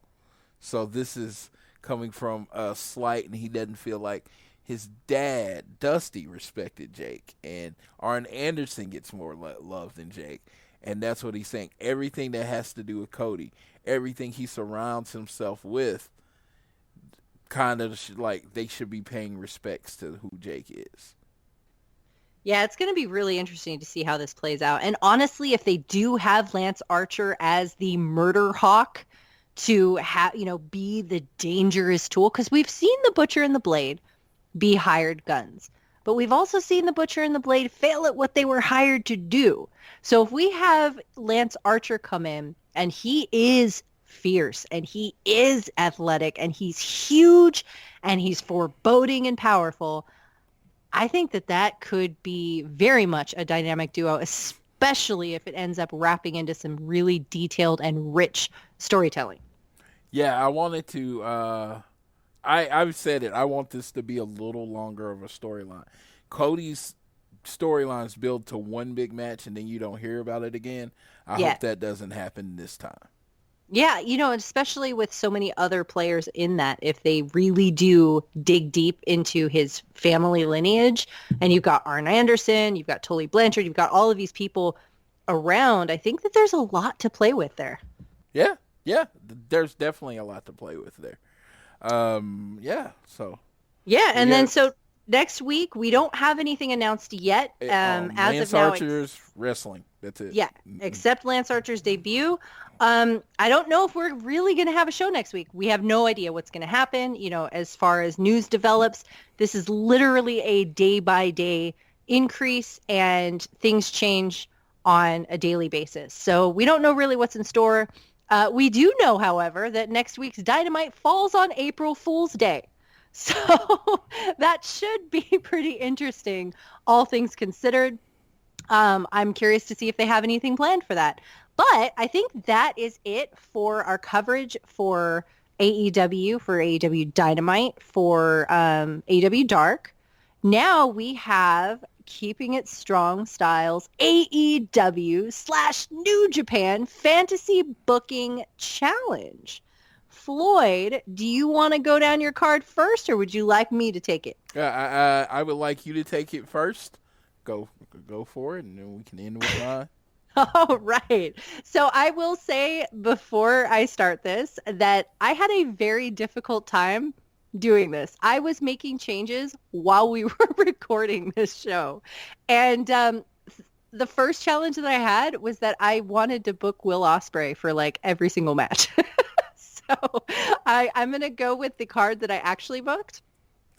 So this is coming from a slight, and he doesn't feel like his dad, Dusty, respected Jake. And Arn Anderson gets more love than Jake. And that's what he's saying. Everything that has to do with Cody, everything he surrounds himself with, kind of like they should be paying respects to who Jake is. Yeah, it's going to be really interesting to see how this plays out. And honestly, if they do have Lance Archer as the murder hawk to be the dangerous tool, because we've seen the Butcher and the Blade be hired guns, but we've also seen the Butcher and the Blade fail at what they were hired to do. So if we have Lance Archer come in and he is fierce and he is athletic and he's huge and he's foreboding and powerful, I think that could be very much a dynamic duo, especially if it ends up wrapping into some really detailed and rich storytelling. Yeah, I wanted to I've said it. I want this to be a little longer of a storyline. Cody's storylines build to one big match and then you don't hear about it again. I hope that doesn't happen this time. Yeah, especially with so many other players in that, if they really do dig deep into his family lineage, and you've got Arn Anderson, you've got Tully Blanchard, you've got all of these people around, I think that there's a lot to play with there. Yeah, there's definitely a lot to play with there. So next week, we don't have anything announced yet. As Lance of now, Archer's wrestling. That's it. Yeah, except Lance Archer's debut. I don't know if we're really going to have a show next week. We have no idea what's going to happen. As far as news develops, this is literally a day-by-day increase, and things change on a daily basis. So we don't know really what's in store. We do know, however, that next week's Dynamite falls on April Fool's Day. So that should be pretty interesting, all things considered. I'm curious to see if they have anything planned for that. But I think that is it for our coverage for AEW, for AEW Dynamite, for AEW Dark. Now we have Keeping It Strong Styles AEW/New Japan Fantasy Booking Challenge. Floyd, do you want to go down your card first, or would you like me to take it? I would like you to take it first. Go for it, and then we can end with mine. All right. So I will say before I start this that I had a very difficult time doing this. I was making changes while we were recording this show. And the first challenge that I had was that I wanted to book Will Ospreay for like every single match. So I'm going to go with the card that I actually booked.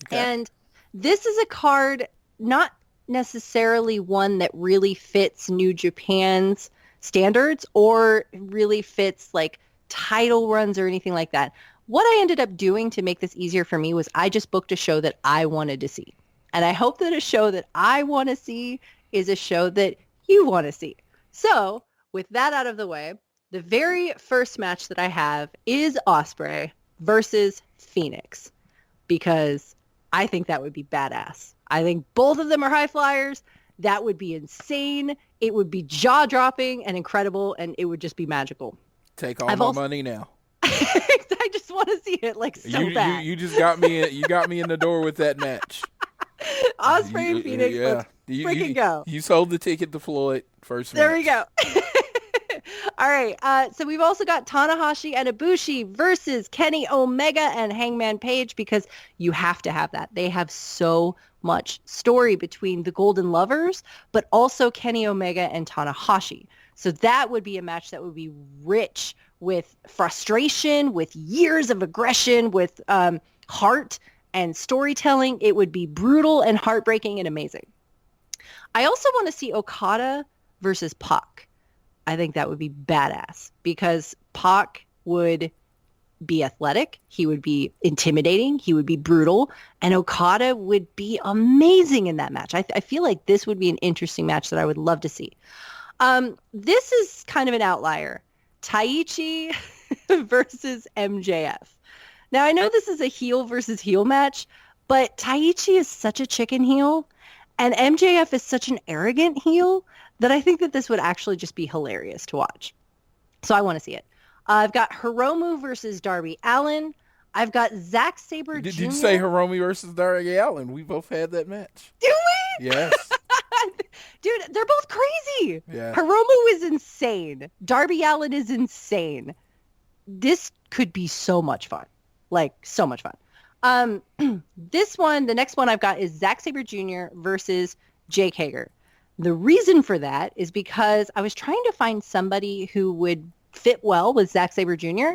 Okay. And this is a card, not necessarily one that really fits New Japan's standards or really fits like title runs or anything like that. What I ended up doing to make this easier for me was I just booked a show that I wanted to see. And I hope that a show that I want to see is a show that you want to see. So with that out of the way, the very first match that I have is Ospreay versus Phoenix, because I think that would be badass. I think both of them are high flyers. That would be insane. It would be jaw-dropping and incredible, and it would just be magical. Take all my money now. I just want to see it like so bad. You just got me. You got me in the door with that match. Ospreay and Phoenix. Yeah. Let's freaking go. You sold the ticket to Floyd first. There we go. All right. So we've also got Tanahashi and Ibushi versus Kenny Omega and Hangman Page, because you have to have that. They have so much story between the Golden Lovers, but also Kenny Omega and Tanahashi. So that would be a match that would be rich with frustration, with years of aggression, with heart and storytelling. It would be brutal and heartbreaking and amazing. I also want to see Okada versus Pac. I think that would be badass, because Pac would be athletic. He would be intimidating. He would be brutal. And Okada would be amazing in that match. I feel like this would be an interesting match that I would love to see. This is kind of an outlier. Taichi versus MJF. Now, I know this is a heel versus heel match, but Taichi is such a chicken heel, and MJF is such an arrogant heel, that I think that this would actually just be hilarious to watch. So I want to see it. I've got Hiromu versus Darby Allin. I've got Zack Sabre Jr. Did you say Hiromu versus Darby Allin? We both had that match. Do we? Yes. Dude, they're both crazy. Yeah. Hiromu is insane. Darby Allin is insane. This could be so much fun. Like, so much fun. The next one I've got is Zack Sabre Jr. versus Jake Hager. The reason for that is because I was trying to find somebody who would fit well with Zack Sabre Jr.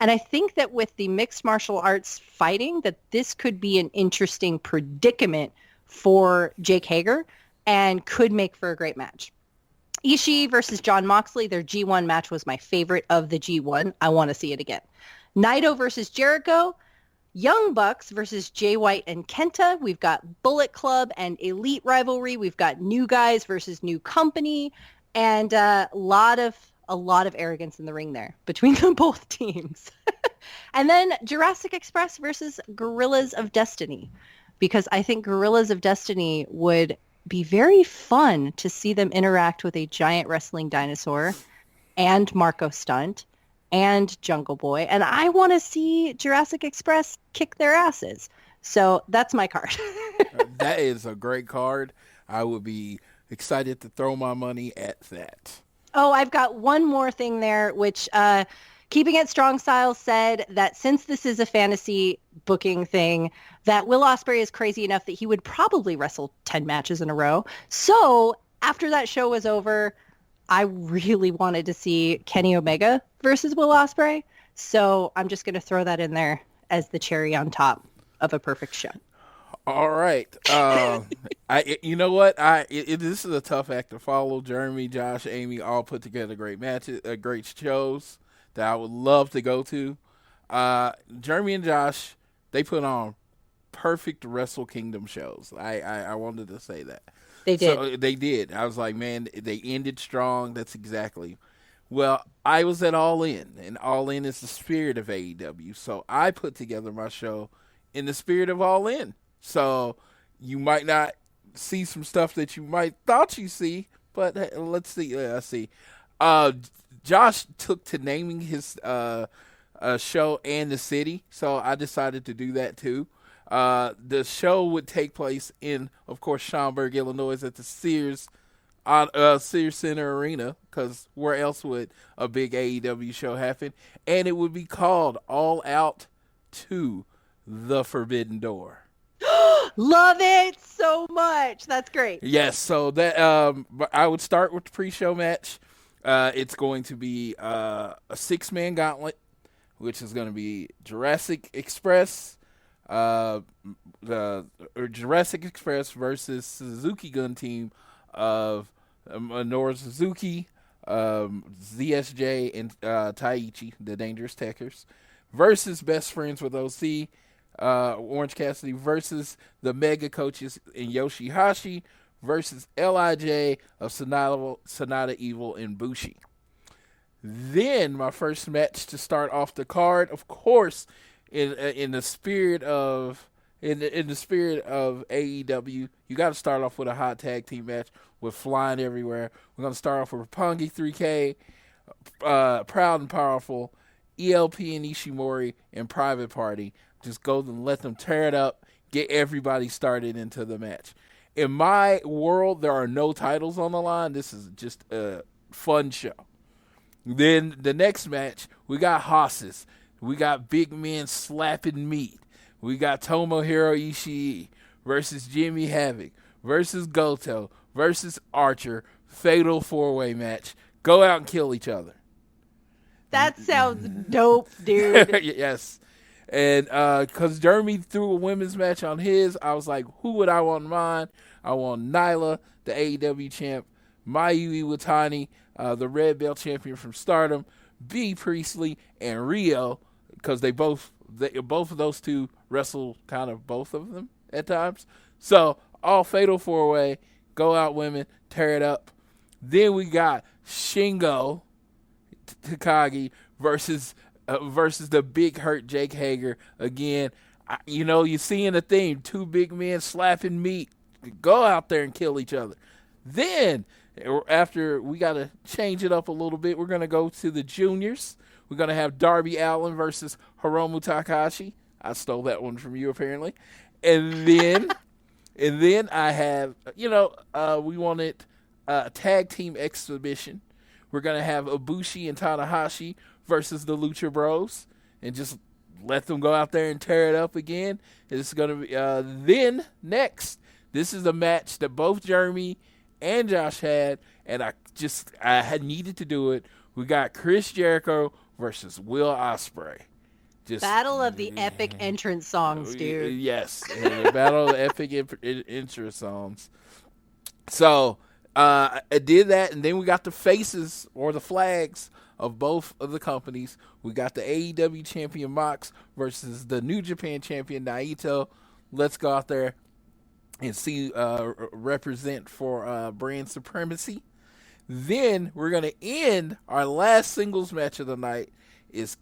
And I think that with the mixed martial arts fighting, that this could be an interesting predicament for Jake Hager and could make for a great match. Ishii versus Jon Moxley, their G1 match was my favorite of the G1. I want to see it again. Naito versus Jericho. Young Bucks versus Jay White and Kenta. We've got Bullet Club and Elite Rivalry. We've got New Guys versus New Company, and a lot of arrogance in the ring there between the both teams. And then Jurassic Express versus Gorillas of Destiny, because I think Gorillas of Destiny would be very fun to see them interact with a giant wrestling dinosaur and Marco Stunt and Jungle Boy, and I want to see Jurassic Express kick their asses. So that's my card. That is a great card. I would be excited to throw my money at that. Oh, I've got one more thing there, which Keeping It Strong Style said that since this is a fantasy booking thing, that Will Ospreay is crazy enough that he would probably wrestle 10 matches in a row. So after that show was over, I really wanted to see Kenny Omega versus Will Ospreay. So I'm just going to throw that in there as the cherry on top of a perfect show. All right. You know what? This is a tough act to follow. Jeremy, Josh, Amy all put together great matches, great shows that I would love to go to. Jeremy and Josh, they put on perfect Wrestle Kingdom shows. I wanted to say that. They did. So they did. I was like, man, they ended strong. That's exactly. Well, I was at All In, and All In is the spirit of AEW. So I put together my show in the spirit of All In. So you might not see some stuff that you might thought you see, but let's see. Let's see. Josh took to naming his show and the city, so I decided to do that too. The show would take place in, of course, Schaumburg, Illinois, at the Sears Center Arena, because where else would a big AEW show happen? And it would be called All Out 2: The Forbidden Door. Love it so much. That's great. Yes, so that I would start with the pre-show match. It's going to be a 6-man gauntlet. which is going to be Jurassic Express, Jurassic Express versus Suzuki Gun team of Minoru Suzuki, ZSJ, and Taichi, the Dangerous Techers, versus Best Friends with OC, Orange Cassidy, versus the Mega Coaches in Yoshihashi, versus LIJ of Sonata Evil and Bushi. Then my first match to start off the card, of course, in the spirit of AEW, you got to start off with a hot tag team match with flying everywhere. We're going to start off with Roppongi 3K, Proud and Powerful, ELP and Ishimori, and Private Party. Just go and let them tear it up, get everybody started into the match. In my world, there are no titles on the line. This is just a fun show. Then the next match, we got Hosses. We got big men slapping meat. We got Tomohiro Ishii versus Jimmy Havoc versus Goto versus Archer. Fatal 4-way match. Go out and kill each other. That sounds dope, dude. Yes. And because Jeremy threw a women's match on his, I was like, who would I want in mine? I want Nyla, the AEW champ, Mayu Iwatani, the Red Belt champion from Stardom, B. Priestley, and Rio, because both of those two wrestle kind of both of them at times. So all fatal 4-way, go out women, tear it up. Then we got Shingo Takagi versus the big hurt Jake Hager. Again, you're seeing a theme, two big men slapping meat. Go out there and kill each other. Then, after we got to change it up a little bit, we're going to go to the juniors. We're going to have Darby Allin versus Hiromu Takahashi. I stole that one from you, apparently. And then I have, we wanted a tag team exhibition. We're going to have Ibushi and Tanahashi versus the Lucha Bros, and just let them go out there and tear it up again. It's going to be then next. This is a match that both Jeremy and Josh had, and I had needed to do it. We got Chris Jericho versus Will Ospreay. Battle of the epic entrance songs, dude. Yes, the battle of the epic entrance songs. So I did that, and then we got the faces or the flags of both of the companies. We got the AEW champion Mox versus the New Japan champion Naito. Let's go out there and see represent for brand supremacy. Then we're going to end our last singles match of the night is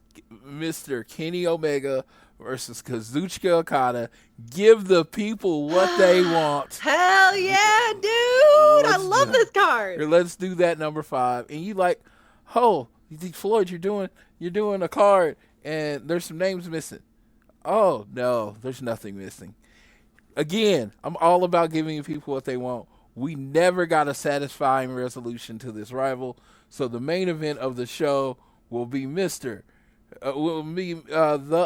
Mr. Kenny Omega versus Kazuchika Okada. Give the people what they want. Hell yeah, dude! I love this card. Let's do that number 5. And you like, you think Floyd, you're doing a card and there's some names missing. Oh no, there's nothing missing. Again, I'm all about giving people what they want. We never got a satisfying resolution to this rival, so the main event of the show will be the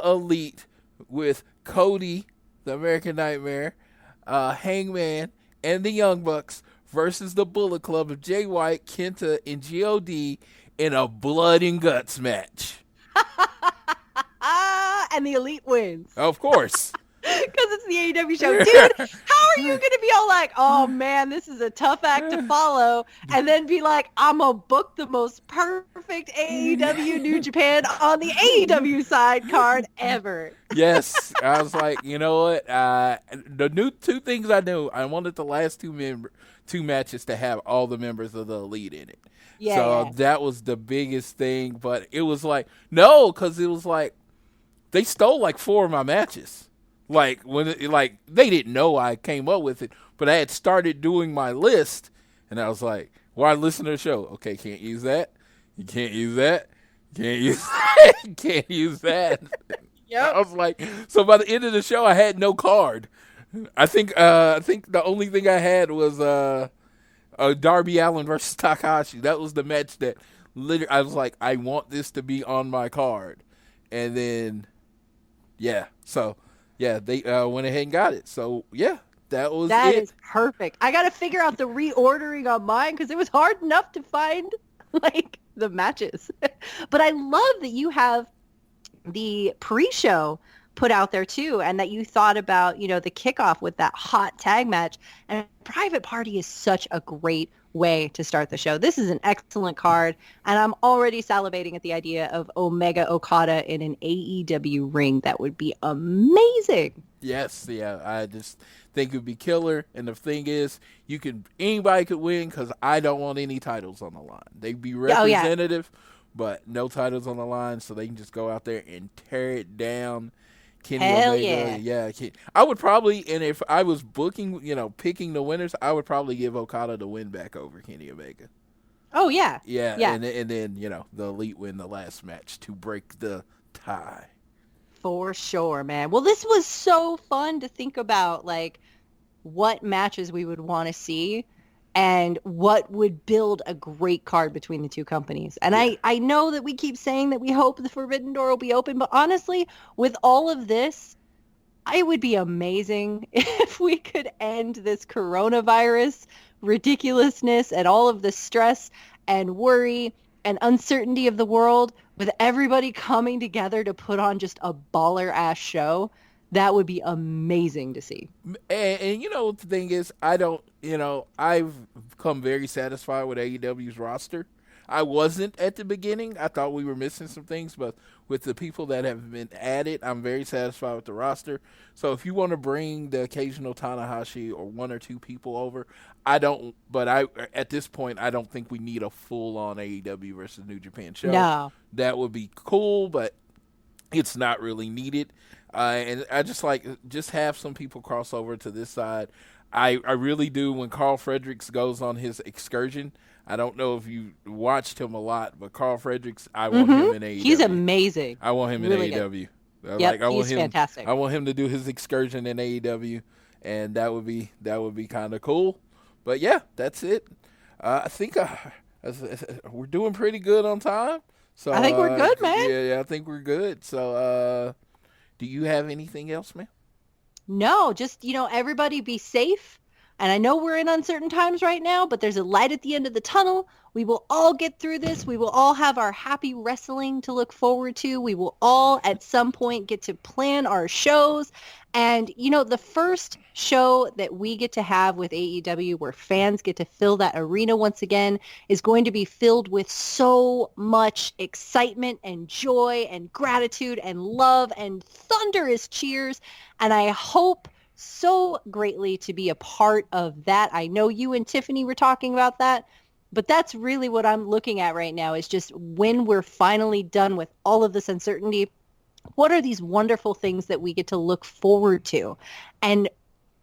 Elite with Cody, the American Nightmare, Hangman, and the Young Bucks versus the Bullet Club of Jay White, Kenta, and God in a blood and guts match. And the Elite wins. Of course. Because it's the AEW show. Dude, how are you going to be all like, oh man, this is a tough act to follow, and then be like, I'm going to book the most perfect AEW New Japan on the AEW side card ever. Yes. I was like, you know what? The new 2 things I knew, I wanted the last 2 matches to have all the members of the Elite in it. Yeah. So that was the biggest thing, but it was like, no, because it was like, they stole like 4 of my matches. Like they didn't know I came up with it, but I had started doing my list, and I was like, "Why listen to the show? Okay, can't use that. You can't use that. Can't use that. Can't use that." Yep. I was like, so by the end of the show, I had no card. I think the only thing I had was Darby Allin versus Takahashi. That was the match that literally I was like, I want this to be on my card, and then so. Yeah, they went ahead and got it. So, yeah, that was it. That is perfect. I got to figure out the reordering on mine because it was hard enough to find, the matches. But I love that you have the pre-show put out there too, and that you thought about, the kickoff with that hot tag match. And Private Party is such a great way to start the show. This is an excellent card, and I'm already salivating at the idea of Omega Okada in an AEW ring. That would be amazing. Yes, yeah, I just think it would be killer. And the thing is, anybody could win because I don't want any titles on the line. They'd be representative, but no titles on the line, so they can just go out there and tear it down. Kenny Omega, yeah. I would probably, and if I was booking, picking the winners, I would probably give Okada the win back over Kenny Omega. Oh, yeah. Yeah. And then, the Elite win the last match to break the tie. For sure, man. Well, this was so fun to think about, like, what matches we would want to see and what would build a great card between the two companies. And yeah. I know that we keep saying that we hope the Forbidden Door will be open, but honestly, with all of this, it would be amazing if we could end this coronavirus ridiculousness and all of the stress and worry and uncertainty of the world with everybody coming together to put on just a baller-ass show. That would be amazing to see. And the thing is, I've become very satisfied with AEW's roster. I wasn't at the beginning. I thought we were missing some things, but with the people that have been added, I'm very satisfied with the roster. So if you want to bring the occasional Tanahashi or one or two people over, at this point, I don't think we need a full-on AEW versus New Japan show. No. That would be cool, but it's not really needed. And I just have some people cross over to this side. I really do. When Carl Fredericks goes on his excursion, I don't know if you watched him a lot, but Carl Fredericks, I want him in AEW. He's amazing. I want him in AEW. He's fantastic. I want him to do his excursion in AEW, and that would be kind of cool. But yeah, that's it. I think we're doing pretty good on time. So I think we're good, man. Yeah, I think we're good. So do you have anything else, man? No, just, everybody be safe. And I know we're in uncertain times right now, but there's a light at the end of the tunnel. We will all get through this. We will all have our happy wrestling to look forward to. We will all at some point get to plan our shows. And, the first show that we get to have with AEW where fans get to fill that arena once again is going to be filled with so much excitement and joy and gratitude and love and thunderous cheers. And I hope so greatly to be a part of that. I know you and Tiffany were talking about that, but that's really what I'm looking at right now is just when we're finally done with all of this uncertainty, what are these wonderful things that we get to look forward to? And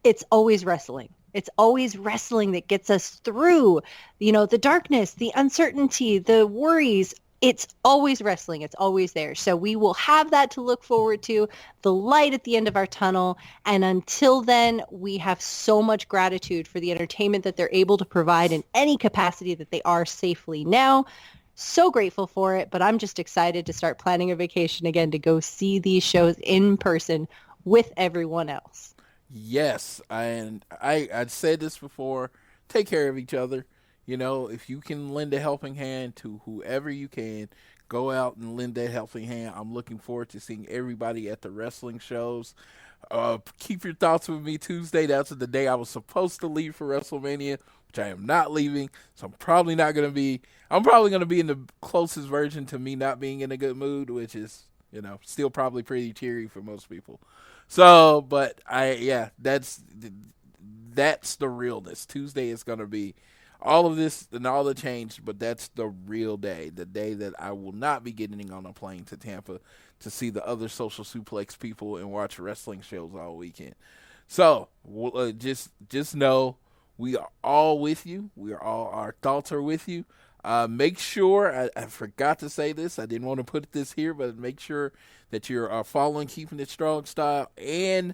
it's always wrestling. It's always wrestling that gets us through, the darkness, the uncertainty, the worries. It's always wrestling. It's always there. So we will have that to look forward to, the light at the end of our tunnel. And until then, we have so much gratitude for the entertainment that they're able to provide in any capacity that they are safely now. So grateful for it. But I'm just excited to start planning a vacation again to go see these shows in person with everyone else. Yes. And I'd said this before. Take care of each other. If you can lend a helping hand to whoever you can, go out and lend that helping hand. I'm looking forward to seeing everybody at the wrestling shows. Keep your thoughts with me Tuesday. That's the day I was supposed to leave for WrestleMania, which I am not leaving. So I'm probably going to be in the closest version to me not being in a good mood, which is, still probably pretty cheery for most people. So, but that's the realness. Tuesday is going to be all of this and all the change, but that's the real day, the day that I will not be getting on a plane to Tampa to see the other Social Suplex people and watch wrestling shows all weekend. So just know we are all with you. Our thoughts are with you. Make sure, I forgot to say this, I didn't want to put this here, but make sure that you're following Keeping It Strong Style and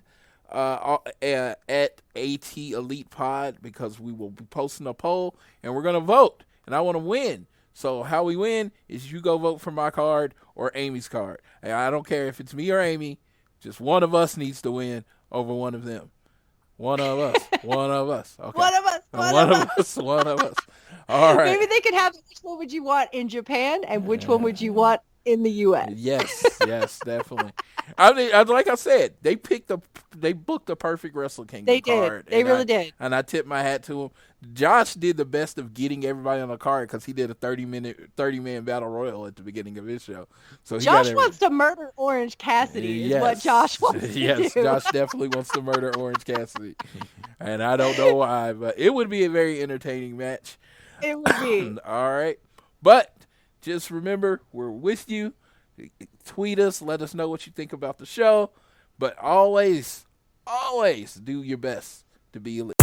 at AT Elite Pod, because we will be posting a poll and we're going to vote, and I want to win. So how we win is you go vote for my card or Amy's card. And I don't care if it's me or Amy, just one of us needs to win over one of them. One of us. Okay. One of us. One of us. All right. Maybe they could have which one would you want in Japan and which one would you want in the U.S. Yes, definitely. I mean, like I said, they booked the perfect Wrestle Kingdom They card. did. They really did. And I tip my hat to them. Josh did the best of getting everybody on the card because he did a 30-man battle royal at the beginning of his show. So Josh wants to murder Orange Cassidy is what Josh wants to do. Yes, Josh definitely wants to murder Orange Cassidy. And I don't know why, but it would be a very entertaining match. It would be. All right. But just remember, we're with you. Tweet us. Let us know what you think about the show. But always do your best to be elite.